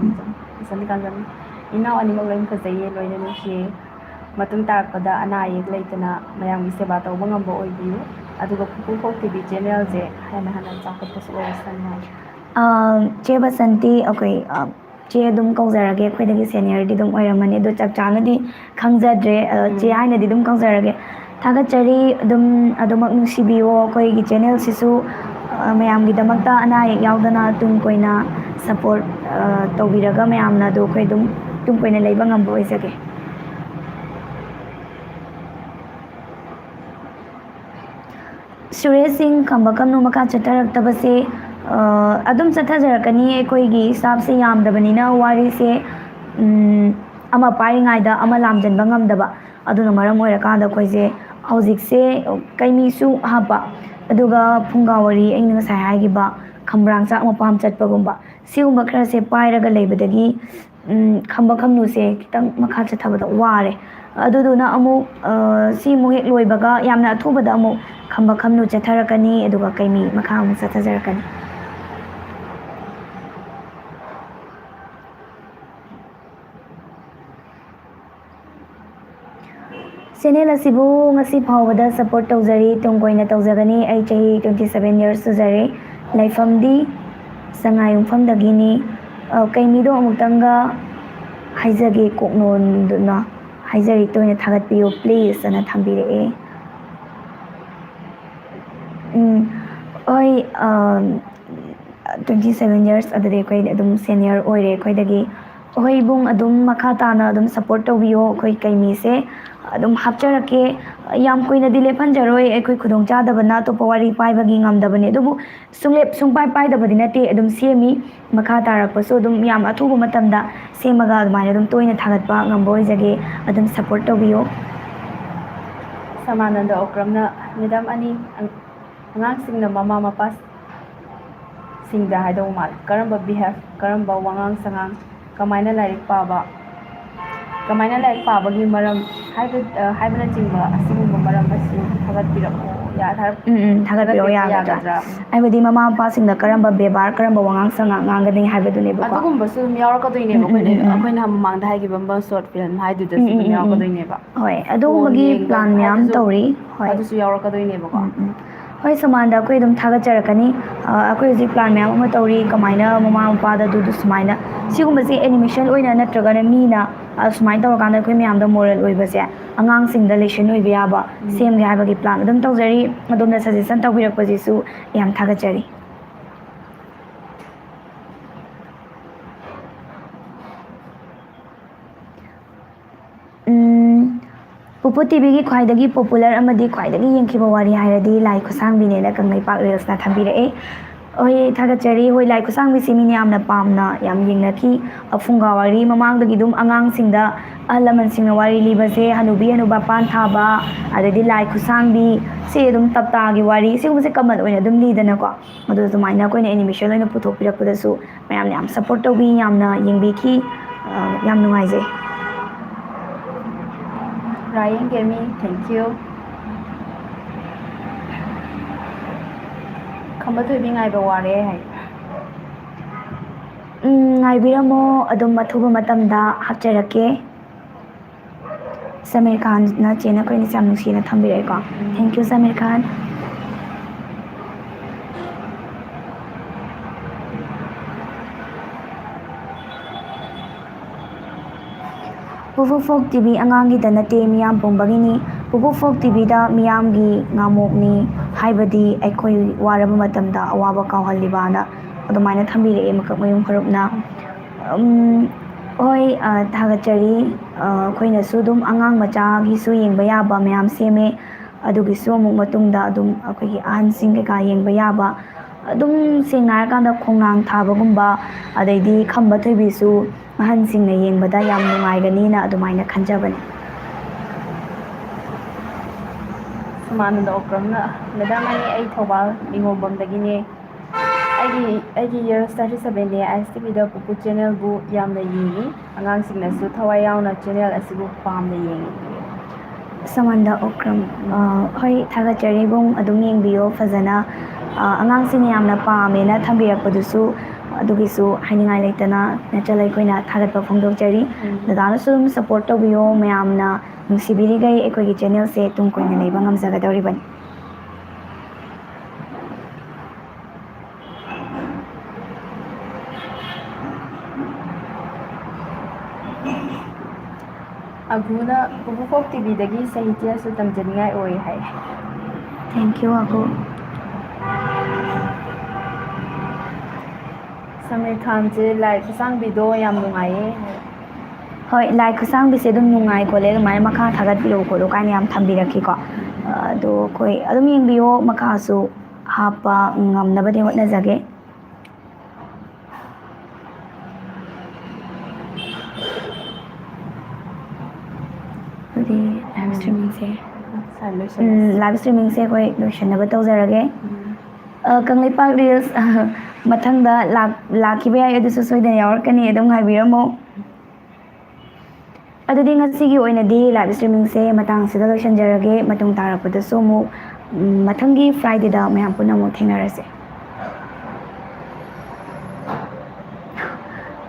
ꯕꯁꯟꯇꯤ ꯀꯥꯡꯖꯝ ꯏꯅꯥꯎ ꯑꯅꯤꯃꯛ ꯂꯣꯏꯅ ꯐꯖꯩꯌꯦ ꯂꯣꯏꯅ ꯅꯨꯡꯁꯤꯌꯦ ꯃꯇꯨꯡ ꯇꯥꯔꯛꯄꯗ ꯑꯅꯥ ꯑꯌꯦꯛ ꯂꯩꯇꯅ ꯃꯌꯥꯝꯒꯤ ꯁꯦꯕꯥ ꯇꯧꯕ ꯉꯝꯕ ꯑꯣꯏꯕꯤꯌꯨ ꯑꯗꯨꯒ ꯄꯨꯄꯨ ꯐꯣꯛ ꯇꯤꯚꯤ ꯆꯦꯅꯦꯜꯁꯦ ꯍꯦꯟꯅ ꯆꯥꯎꯈꯠꯄꯁꯨ ꯑꯣꯏꯔꯁꯅꯨ ꯆꯦ ꯕꯁꯟꯇꯤ ꯑꯩꯈꯣꯏ ꯆꯦ ꯑꯗꯨꯝ ꯀꯧꯖꯔꯒꯦ ꯑꯩꯈꯣꯏꯗꯒꯤ ꯁꯦꯅꯤꯌꯔꯗꯤ ꯑꯗꯨꯝ ꯑꯣꯏꯔꯝꯃꯅꯤ ꯑꯗꯣ ꯆꯞ ꯆꯥꯅꯗꯤ ꯈꯪꯖꯗ꯭ꯔꯦ ꯆꯦ ꯍꯥꯏꯅꯗꯤ ꯑꯗꯨꯝ ꯀꯧꯖꯔꯒꯦ ꯊꯥꯒꯠꯆꯔꯤ ꯑꯗꯨꯃꯛ ꯅꯨꯡꯁꯤꯕꯤꯌꯣ ꯑꯩꯈꯣꯏꯒꯤ ꯆꯦꯅꯦꯜꯁꯤꯁꯨ ꯃꯌꯥꯝꯒꯤꯗꯃꯛꯇ ꯑꯅꯥ ꯑꯌꯦꯛ ꯌꯥꯎꯗꯅ ꯇꯨꯡ ꯀꯣꯏꯅ ꯁꯞꯄꯣꯔꯠ ꯇꯧꯕꯤꯔꯒ ꯃꯌꯥꯝꯅ ꯑꯗꯣ ꯑꯩꯈꯣꯏ ꯑꯗꯨꯝ ꯇꯨꯡ ꯀꯣꯏꯅ ꯂꯩꯕ ꯉꯝꯕ ꯑꯣꯏꯖꯒꯦ ꯁꯨꯔꯦꯁ ꯁꯤꯡ ꯈꯝꯕ ꯀꯝꯅꯨ ꯃꯈꯥ ꯆꯠꯊꯔꯛꯇꯕꯁꯦ ꯑꯗꯨꯝ ꯆꯠꯊꯖꯔꯛꯀꯅꯤ ꯑꯩꯈꯣꯏꯒꯤ ꯁ꯭ꯇꯥꯐꯁꯦ ꯌꯥꯝꯗꯕꯅꯤꯅ ꯋꯥꯔꯤꯁꯦ ꯑꯃ ꯄꯥꯏꯔꯤꯉꯩꯗ ꯑꯃ ꯂꯥꯝꯖꯟꯕ ꯉꯝꯗꯕ ꯑꯗꯨꯅ ꯃꯔꯝ ꯑꯣꯏꯔꯀꯥꯟꯗ ꯑꯩꯈꯣꯏꯁꯦ ꯍꯧꯖꯤꯛꯁꯦ ꯀꯩꯃꯤꯁꯨ ꯍꯥꯞꯄ ꯑꯗꯨꯒ ꯐꯨꯡꯒꯥ ꯋꯥꯔꯤ ꯑꯩꯅ ꯉꯁꯥꯏ ꯍꯥꯏꯈꯤꯕ ꯈꯝꯕ꯭ꯔꯥꯡ ꯆꯥꯛ ꯃꯄꯥꯝ ꯆꯠꯄꯒꯨꯝꯕ ꯁꯤꯒꯨꯝꯕ ꯈꯔꯁꯦ ꯄꯥꯏꯔꯒ ꯂꯩꯕꯗꯒꯤ ꯈꯝꯕ ꯈꯝꯅꯨꯁꯦ ꯈꯤꯇꯪ ꯃꯈꯥ ꯆꯠꯊꯕꯗ ꯋꯥꯔꯦ ꯑꯗꯨꯗꯨꯅ ꯑꯃꯨꯛ ꯁꯤ ꯑꯃꯨꯛ ꯍꯦꯛ ꯂꯣꯏꯕꯒ ꯌꯥꯝꯅ ꯑꯊꯨꯕꯗ ꯑꯃꯨꯛ ꯈꯝꯕ ꯈꯝꯅꯨ ꯆꯠꯊꯔꯛꯀꯅꯤ ꯑꯗꯨꯒ ꯀꯩꯃꯤ ꯃꯈꯥ ꯑꯃꯨꯛ ꯆꯠꯊꯖꯔꯛꯀꯅꯤ ꯆꯦꯅꯦꯜ ꯑꯁꯤꯕꯨ ꯉꯁꯤ ꯐꯥꯎꯕꯗ ꯁꯞꯄꯣꯔꯠ ꯇꯧꯖꯔꯤ ꯇꯨꯡ ꯀꯣꯏꯅ ꯇꯧꯖꯒꯅꯤ ꯑꯩ ꯆꯍꯤ 27 years ꯁꯨꯖꯔꯦ ꯂꯩꯐꯝꯗꯤ ꯁꯉꯥꯏ ꯌꯨꯝꯐꯝꯗꯒꯤꯅꯤ ꯀꯩꯃꯤꯗꯣ ꯑꯃꯨꯛꯇꯪꯒ ꯍꯥꯏꯖꯒꯦ ꯀꯣꯛꯅꯣꯟꯗꯨꯅ ꯍꯥꯏꯖꯔꯤ ꯇꯣꯏꯅ ꯊꯥꯒꯠꯄꯤꯌꯨ ꯄ꯭ꯂꯤꯖ ꯑꯅ ꯊꯝꯕꯤꯔꯛꯑꯦ ꯍꯣꯏ 27 years ꯑꯗꯨꯗꯤ ꯑꯩꯈꯣꯏ ꯑꯗꯨꯝ ꯁꯦꯅꯤꯌꯔ ꯑꯣꯏꯔꯦ ꯑꯩꯈꯣꯏꯗꯒꯤ ꯍꯣꯏ ꯏꯕꯨꯡ ꯑꯗꯨꯝ ꯃꯈꯥ ꯇꯥꯅ ꯑꯗꯨꯝ ꯁꯞꯄꯣꯔꯠ ꯇꯧꯕꯤꯌꯣ ꯑꯩꯈꯣꯏ ꯀꯩꯃꯤꯁꯦ ꯑꯗꯨꯝ ꯍꯥꯞꯆꯔꯛꯀꯦ ꯌꯥꯝ ꯀꯨꯏꯅꯗꯤ ꯂꯦꯞꯍꯟꯖꯔꯣꯏ ꯑꯩꯈꯣꯏ ꯈꯨꯗꯣꯡꯆꯥꯗꯕꯅ ꯑꯇꯣꯞꯄ ꯋꯥꯔꯤ ꯄꯥꯏꯕꯒꯤ ꯉꯝꯗꯕꯅꯤ ꯑꯗꯨꯕꯨ ꯁꯨꯡꯄꯥꯏ ꯄꯥꯏꯗꯕꯗꯤ ꯅꯠꯇꯦ ꯑꯗꯨꯝ ꯁꯦꯝꯃꯤ ꯃꯈꯥ ꯇꯥꯔꯛꯄꯁꯨ ꯑꯗꯨꯝ ꯌꯥꯝ ꯑꯊꯨꯕ ꯃꯇꯝꯗ ꯁꯦꯝꯃꯒ ꯑꯗꯨꯃꯥꯏꯅ ꯑꯗꯨꯝ ꯇꯣꯏꯅ ꯊꯥꯒꯠꯄ ꯉꯝꯕ ꯑꯣꯏꯖꯒꯦ ꯑꯗꯨꯝ ꯁꯞꯄꯣꯔꯠ ꯇꯧꯕꯤꯌꯣ ꯁꯃꯥꯅꯟꯗ ꯑꯣꯀ꯭ꯔꯝꯅ ꯃꯦꯗꯥꯝ ꯑꯅꯤ ꯑꯉꯥꯡꯁꯤꯡꯅ ꯃꯃꯥ ꯃꯄꯥꯁꯤꯡꯗ ꯍꯥꯏꯗꯧ ꯃꯥꯜꯂꯤ ꯀꯔꯝꯕ ꯕꯤꯍꯦꯚ ꯀꯔꯝꯕ ꯋꯥꯉꯥꯡ ꯁꯉꯥꯡ ꯀꯃꯥꯏꯅ ꯂꯥꯏꯔꯤꯛ ꯄꯥꯕꯒꯤ ꯃꯔꯝ ꯍꯥꯏꯕꯅꯆꯤꯡꯕ ꯑꯁꯤꯒꯨꯝꯕ ꯃꯔꯝ ꯑꯁꯤ ꯊꯥꯒꯠꯄꯤꯔꯛꯑꯣ ꯊꯥꯒꯠꯄꯤꯔꯛꯑꯣ ꯌꯥꯒꯗ꯭ꯔꯥ ꯍꯥꯏꯕꯗꯤ ꯃꯃꯥ ꯃꯄꯥꯁꯤꯡꯗ ꯀꯔꯝꯕ ꯕꯦꯕꯥꯔ ꯀꯔꯝꯕ ꯋꯥꯉꯥꯡ ꯁꯉꯥꯡ ꯉꯥꯡꯒꯅꯤ ꯍꯥꯏꯕꯗꯨꯅꯦꯕꯀꯣ ꯑꯗꯨꯒꯨꯝꯕꯁꯨ ꯑꯗꯨꯝ ꯌꯥꯎꯔꯛꯀꯗꯣꯏꯅꯦꯕ ꯑꯩꯈꯣꯏꯅ ꯃꯃꯥꯡꯗ ꯍꯥꯏꯈꯤꯕ ꯁꯣꯔꯠ ꯐꯤꯂꯝ ꯍꯥꯏꯗꯨꯗꯁꯨ ꯑꯗꯨꯝ ꯌꯥꯎꯔꯛꯀꯗꯣꯏꯅꯦꯕ ꯍꯣꯏ ꯐꯣꯟ ꯑꯗꯨꯒꯨꯝꯕꯒꯤ ꯌꯦꯡꯕ ꯄ꯭ꯂꯥꯟ ꯃꯌꯥꯝ ꯍꯥꯏꯕꯁꯨ ꯇꯧꯔꯤ ꯍꯣꯏ ꯑꯗꯨꯁꯨ ꯌꯥꯎꯔꯛꯀꯗꯣꯏꯅꯦꯕꯀꯣ ꯍꯣꯏ ꯁꯃꯥꯟꯗ ꯑꯩꯈꯣꯏ ꯑꯗꯨꯝ ꯊꯥꯒꯠꯆꯔꯛꯀꯅꯤ ꯑꯩꯈꯣꯏ ꯍꯧꯖꯤꯛ ꯄ꯭ꯂꯥꯟ ꯃꯌꯥꯝ ꯑꯃ ꯇꯧꯔꯤ ꯀꯃꯥꯏꯅ ꯃꯃꯥ ꯃꯄꯥꯗ ꯑꯗꯨꯗꯨ ꯁꯨꯃꯥꯏꯅ ꯁꯤꯒꯨꯝꯕꯁꯦ ꯑꯦꯅꯤꯃꯦꯁꯟ ꯑꯣꯏꯅ ꯅꯠꯇ꯭ꯔꯒꯅ ꯃꯤꯅ ꯁꯨꯃꯥꯏꯅ ꯇꯧꯔꯀꯥꯟꯗ ꯑꯩꯈꯣꯏ ꯃꯌꯥꯝꯗ ꯃꯣꯔꯦꯜ ꯑꯣꯏꯕꯁꯦ ꯑꯉꯥꯡꯁꯤꯡꯗ ꯂꯦꯁꯟ ꯑꯣꯏꯕ ꯌꯥꯕ ꯁꯦꯝꯒꯦ ꯍꯥꯏꯕꯒꯤ ꯄ꯭ꯂꯥꯟ ꯑꯗꯨꯝ ꯇꯧꯖꯔꯤ ꯑꯗꯣꯝꯅ ꯁꯖꯦꯁꯟ ꯇꯧꯕꯤꯔꯛꯄꯁꯤꯁꯨ ꯌꯥꯝ ꯊꯥꯒꯠꯆꯔꯤ ꯄꯨꯄꯨ ꯇꯤꯚꯤꯒꯤ ꯈ꯭ꯋꯥꯏꯗꯒꯤ ꯄꯣꯄꯨꯂꯔ ꯑꯃꯗꯤ ꯈ꯭ꯋꯥꯏꯗꯒꯤ ꯌꯦꯡꯈꯤꯕ ꯋꯥꯔꯤ ꯍꯥꯏꯔꯗꯤ ꯂꯥꯏ ꯈꯨꯠꯁꯥꯡꯕꯤꯅꯦꯅ ꯀꯪꯂꯩꯄꯥꯛ ꯔꯤꯜꯁꯅ ꯊꯝꯕꯤꯔꯛꯑꯦ ꯍꯣꯏ ꯊꯥꯒꯠꯆꯔꯤ ꯍꯣꯏ ꯂꯥꯏ ꯈꯨꯠꯁꯥꯡꯕꯤꯁꯤ ꯃꯤꯅ ꯌꯥꯝꯅ ꯄꯥꯝꯅ ꯌꯥꯝ ꯌꯦꯡꯅꯈꯤ ꯐꯨꯡꯒꯥ ꯋꯥꯔꯤ ꯃꯃꯥꯡꯗꯒꯤ ꯑꯗꯨꯝ ꯑꯉꯥꯡꯁꯤꯡꯗ ꯑꯍꯜ ꯂꯃꯟꯁꯤꯡꯅ ꯋꯥꯔꯤ ꯂꯤꯕꯁꯦ ꯍꯅꯨꯕꯤ ꯍꯅꯨꯕ ꯄꯥꯟ ꯊꯥꯕ ꯑꯗꯩꯗꯤ ꯂꯥꯏ ꯈꯨꯠꯁꯥꯡꯕꯤ ꯁꯤ ꯑꯗꯨꯝ ꯇꯞꯇꯥꯒꯤ ꯋꯥꯔꯤ ꯁꯤꯒꯨꯝꯕꯁꯦ ꯀꯃꯟ ꯑꯣꯏꯅ ꯑꯗꯨꯝ ꯂꯤꯗꯅꯀꯣ ꯑꯗꯨ ꯑꯗꯨꯃꯥꯏꯅ ꯑꯩꯈꯣꯏꯅ ꯑꯦꯅꯤꯃꯦꯁꯟ ꯑꯣꯏꯅ ꯄꯨꯊꯣꯛꯄꯤꯔꯛꯄꯗꯁꯨ ꯃꯌꯥꯝꯅ ꯌꯥꯝ ꯁꯞꯄꯣꯔꯠ ꯇꯧꯕꯤ ꯌꯥꯝꯅ ꯌꯦꯡꯕꯤꯈꯤ ꯌꯥꯝ ꯅꯨꯡꯉꯥꯏꯖꯩ Ryan Gemi, thank you. ꯈꯝꯕ ꯊꯣꯏꯕꯤ ꯉꯥꯏꯕ ꯋꯥꯔꯦ ꯍꯥꯏ ꯉꯥꯏꯕꯤꯔꯝꯃꯣ ꯑꯗꯨꯝ ꯑꯊꯨꯕ ꯃꯇꯝꯗ ꯍꯥꯞꯆꯔꯛꯀꯦ ꯁꯃꯤꯔ ꯈꯥꯟꯅ ꯆꯦꯅ ꯑꯩꯈꯣꯏꯅ ꯌꯥꯝ ꯅꯨꯡꯁꯤꯅ ꯊꯝꯕꯤꯔꯛꯑꯦꯀꯣ ꯊꯦꯡꯛ ꯌꯨ ꯁꯃꯤꯔ ꯈꯥꯟ ꯄꯨꯄꯨ ꯐꯣꯛ ꯇꯤꯚꯤ ꯑꯉꯥꯡꯒꯤꯗ ꯅꯠꯇꯦ ꯃꯤꯌꯥꯝ ꯄꯨꯝꯕꯒꯤꯅꯤ ꯄꯨꯄꯨ ꯐꯣꯛ ꯇꯤꯚꯤꯗ ꯃꯤꯌꯥꯝꯒꯤ ꯉꯥꯃꯣꯛꯅꯤ ꯍꯥꯏꯕꯗꯤ ꯑꯩꯈꯣꯏ ꯋꯥꯔꯕ ꯃꯇꯝꯗ ꯑꯋꯥꯕ ꯀꯥꯎꯍꯜꯂꯤꯕꯅ ꯑꯗꯨꯃꯥꯏꯅ ꯊꯝꯕꯤꯔꯛꯑꯦ ꯃꯀꯛꯃꯌꯨꯝ ꯐꯔꯨꯞꯅ ꯍꯣꯏ ꯊꯥꯒꯠꯆꯔꯤ ꯑꯩꯈꯣꯏꯅꯁꯨ ꯑꯗꯨꯝ ꯑꯉꯥꯡ ꯃꯆꯥꯒꯤꯁꯨ ꯌꯦꯡꯕ ꯌꯥꯕ ꯃꯌꯥꯝ ꯁꯦꯝꯃꯦ ꯑꯗꯨꯒꯤꯁꯨ ꯑꯃꯨꯛ ꯃꯇꯨꯡꯗ ꯑꯗꯨꯝ ꯑꯩꯈꯣꯏꯒꯤ ꯑꯍꯟꯁꯤꯡ ꯀꯩꯀꯥ ꯌꯦꯡꯕ ꯌꯥꯕ ꯑꯗꯨꯝ ꯁꯦꯡꯅ ꯍꯥꯏꯔꯀꯥꯟꯗ ꯈꯣꯡꯅꯥꯡ ꯊꯥꯕꯒꯨꯝꯕ ꯑꯗꯩꯗꯤ ꯈꯝꯕ ꯊꯣꯏꯕꯤꯁꯨ ꯑꯍꯟꯁꯤꯡꯅ ꯌꯦꯡꯕꯗ ꯌꯥꯝ ꯅꯨꯡꯉꯥꯏꯒꯅꯤꯅ ꯑꯗꯨꯃꯥꯏꯅ ꯈꯟꯖꯕꯅꯤ ꯁꯃꯥꯅꯟꯗ ꯑꯣꯀ꯭ꯔꯝꯅ ꯃꯦꯗꯥꯝ ꯑꯅꯤ ꯑꯩ ꯊꯧꯕꯥꯜ ꯅꯤꯉꯣꯝꯕꯝꯗꯒꯤꯅꯦ ꯑꯩꯒꯤ ꯏꯌꯔ 37ꯅꯦ ꯑꯥꯏꯁ ꯇꯤꯚꯤꯗ ꯄꯨꯄꯨ ꯆꯦꯅꯦꯜꯕꯨ ꯌꯥꯝꯅ ꯌꯦꯡꯉꯤ ꯑꯉꯥꯡꯁꯤꯡꯅꯁꯨ ꯊꯋꯥꯏ ꯌꯥꯎꯅ ꯆꯦꯅꯦꯜ ꯑꯁꯤꯕꯨ ꯄꯥꯝꯅ ꯌꯦꯡꯉꯤ ꯁꯃꯟꯗ ꯑꯣꯀ꯭ꯔꯝ ꯍꯣꯏ ꯊꯥꯒꯠꯆꯔꯤ ꯏꯕꯨꯡ ꯑꯗꯨꯝ ꯌꯦꯡꯕꯤꯌꯣ ꯐꯖꯅ ꯑꯉꯥꯡꯁꯤꯡꯅ ꯌꯥꯝꯅ ꯄꯥꯝꯃꯦꯅ ꯊꯝꯕꯤꯔꯛꯄꯗꯨꯁꯨ ꯑꯗꯨꯒꯤꯁꯨ ꯍꯥꯏꯅꯤꯡꯉꯥꯏ ꯂꯩꯇꯅ ꯅꯦꯆꯔ ꯑꯩꯈꯣꯏꯅ ꯊꯥꯒꯠꯄ ꯐꯣꯡꯗꯣꯛꯆꯔꯤ ꯗꯗꯥꯅꯁꯨ ꯑꯗꯨꯝ ꯁꯞꯄꯣꯔꯠ ꯇꯧꯕꯤꯌꯣ ꯃꯌꯥꯝꯅ ꯅꯨꯡꯁꯤꯕꯤꯔꯤꯈꯩ ꯑꯩꯈꯣꯏꯒꯤ ꯆꯦꯅꯦꯜꯁꯦ ꯇꯨꯡ ꯀꯣꯏꯅ ꯂꯩꯕ ꯉꯝꯖꯒꯗꯧꯔꯤꯕꯅꯤ ꯑꯒꯨꯅ ꯄꯨꯄꯨ ꯐꯣꯛ ꯇꯤꯚꯤꯗꯒꯤ ꯁꯥꯍꯤꯇ꯭ꯌꯁꯨ ꯇꯝꯖꯅꯤꯡꯉꯥꯏ ꯑꯣꯏ ꯍꯥꯏ꯫ ꯊꯦꯡꯛ ꯌꯨ ꯑꯒꯨ꯫ ꯁꯃꯤꯔ ꯈꯥꯟꯁꯦ ꯂꯥꯏ ꯈꯨꯠꯁꯥꯡꯕꯤꯗꯣ ꯌꯥꯝ ꯅꯨꯡꯉꯥꯏꯌꯦ ꯍꯥꯏ꯫ ꯍꯣꯏ ꯂꯥꯏ ꯈꯨꯠꯁꯥꯡꯕꯤꯁꯦ ꯑꯗꯨꯝ ꯅꯨꯡꯉꯥꯏ ꯈꯣꯠꯂꯦ ꯑꯗꯨꯃꯥꯏꯅ ꯃꯈꯥ ꯊꯥꯒꯠꯄꯤꯔꯛꯎ ꯈꯣꯠꯂꯨ ꯀꯥꯏꯅ ꯌꯥꯝ ꯊꯝꯕꯤꯔꯛꯈꯤꯀꯣ ꯑꯗꯣ ꯑꯩꯈꯣꯏ ꯑꯗꯨꯝ ꯌꯦꯡꯕꯤꯌꯣ ꯃꯈꯥꯁꯨ ꯍꯥꯞꯄ ꯉꯝꯅꯕꯗꯤ ꯍꯣꯠꯅꯖꯒꯦ꯫ ꯑꯗꯨꯗꯤ ꯂꯥꯏꯚ ꯏꯁꯇ꯭ꯔꯤꯃꯤꯡꯁꯦ ꯁꯥꯏ ꯂꯣꯏꯁꯤꯜꯂꯁꯤ꯫ ꯂꯥꯏꯚ ꯏꯁꯇ꯭ꯔꯤꯃꯤꯡꯁꯦ ꯑꯩꯈꯣꯏ ꯂꯣꯏꯁꯤꯟꯅꯕ ꯇꯧꯖꯔꯒꯦ꯫ ꯀꯪꯂꯩꯄꯥꯛ ꯔꯤꯜꯁ ꯃꯊꯪꯗ ꯂꯥꯛꯈꯤꯕ ꯌꯥꯏ ꯑꯗꯨꯁꯨ ꯁꯣꯏꯗꯅ ꯌꯥꯎꯔꯛꯀꯅꯤ ꯑꯗꯨꯝ ꯉꯥꯏꯕꯤꯔꯝꯃꯣ꯫ ꯑꯗꯨꯗꯤ ꯉꯁꯤꯒꯤ ꯑꯣꯏꯅꯗꯤ ꯂꯥꯏꯚ ꯏꯁꯇ꯭ꯔꯤꯃꯤꯡꯁꯦ ꯃꯇꯥꯡꯁꯤꯗ ꯂꯣꯏꯁꯤꯟꯖꯔꯒꯦ ꯃꯇꯨꯡ ꯇꯥꯔꯛꯄꯗꯁꯨ ꯑꯃꯨꯛ ꯃꯊꯪꯒꯤ ꯐ꯭ꯔꯥꯏꯗꯦꯗ ꯃꯌꯥꯝ ꯄꯨꯟꯅ ꯑꯃꯨꯛ ꯊꯦꯡꯅꯔꯁꯦ꯫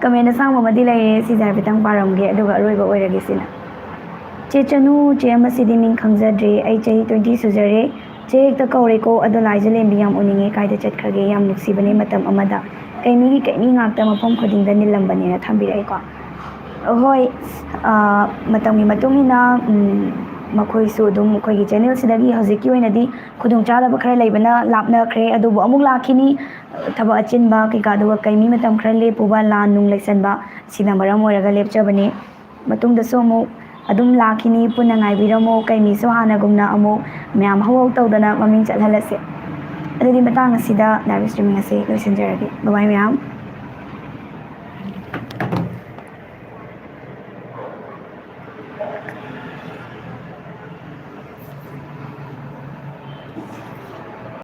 ꯀꯃꯦꯟ ꯑꯁꯥꯡꯕ ꯑꯃꯗꯤ ꯂꯩꯔꯦ ꯁꯤꯁꯦ ꯍꯥꯏꯐꯦꯠꯇꯪ ꯄꯥꯔꯝꯒꯦ ꯑꯗꯨꯒ ꯑꯔꯣꯏꯕ ꯑꯣꯏꯔꯒꯦ ꯁꯤꯅ꯫ ꯆꯦ ꯆꯅꯨ ꯆꯦ ꯑꯃꯁꯤꯗꯤ ꯃꯤꯡ ꯈꯪꯖꯗ꯭ꯔꯦ ꯑꯩ ꯆꯍꯤ 20 ꯁꯨꯖꯔꯦ ꯆꯦ ꯍꯦꯛꯇ ꯀꯧꯔꯦꯀꯣ ꯑꯗꯣ ꯂꯥꯏꯖ ꯂꯦꯝꯕꯤ ꯌꯥꯝ ꯎꯅꯤꯡꯉꯦ ꯀꯥꯏꯗ ꯆꯠꯈ꯭ꯔꯒꯦ ꯌꯥꯝ ꯅꯨꯡꯁꯤꯕꯅꯦ ꯃꯇꯝ ꯑꯃꯗ ꯀꯩꯃꯤꯒꯤ ꯀꯩꯃꯤ ꯉꯥꯛꯇ ꯃꯐꯝ ꯈꯨꯗꯤꯡꯗ ꯅꯤꯜꯂꯝꯕꯅꯦꯅ ꯊꯝꯕꯤꯔꯛꯑꯦꯀꯣ꯫ ꯍꯣꯏ ꯃꯇꯝꯒꯤ ꯃꯇꯨꯡ ꯏꯟꯅ ꯃꯈꯣꯏꯁꯨ ꯑꯗꯨꯝ ꯑꯩꯈꯣꯏꯒꯤ ꯆꯦꯅꯦꯜꯁꯤꯗꯒꯤ ꯍꯧꯖꯤꯛꯀꯤ ꯑꯣꯏꯅꯗꯤ ꯈꯨꯗꯣꯡꯆꯥꯗꯕ ꯈꯔ ꯂꯩꯕꯅ ꯂꯥꯞꯅꯈ꯭ꯔꯦ ꯑꯗꯨꯕꯨ ꯑꯃꯨꯛ ꯂꯥꯛꯈꯤꯅꯤ ꯊꯕꯛ ꯑꯆꯤꯟꯕ ꯀꯩꯀꯥ ꯑꯗꯨꯒ ꯀꯩꯃꯤ ꯃꯇꯝ ꯈꯔ ꯂꯦꯞꯄꯨꯕ ꯂꯥꯟ ꯅꯨꯡ ꯂꯩꯁꯟꯕ ꯁꯤꯅ ꯃꯔꯝ ꯑꯣꯏꯔꯒ ꯂꯦꯞꯆꯕꯅꯤ ꯃꯇꯨꯡꯗꯁꯨ ꯑꯃꯨꯛ ꯑꯗꯨꯝ ꯂꯥꯛꯈꯤꯅꯤ ꯄꯨꯟꯅ ꯉꯥꯏꯕꯤꯔꯝꯃꯣ ꯀꯩꯃꯤꯁꯨ ꯍꯥꯟꯅꯒꯨꯝꯅ ꯑꯃꯨꯛ ꯃꯌꯥꯝ ꯍꯧꯍꯧ ꯇꯧꯗꯅ ꯃꯃꯤꯡ ꯆꯠꯍꯜꯂꯁꯦ꯫ ꯑꯗꯨꯗꯤ ꯃꯇꯥꯡ ꯑꯁꯤꯗ ꯂꯥꯏꯚ ꯏꯁꯇ꯭ꯔꯤꯃꯤꯡ ꯑꯁꯤ ꯂꯣꯏꯁꯤꯟꯖꯔꯒꯦ ꯕꯥꯏ ꯃꯌꯥꯝ꯫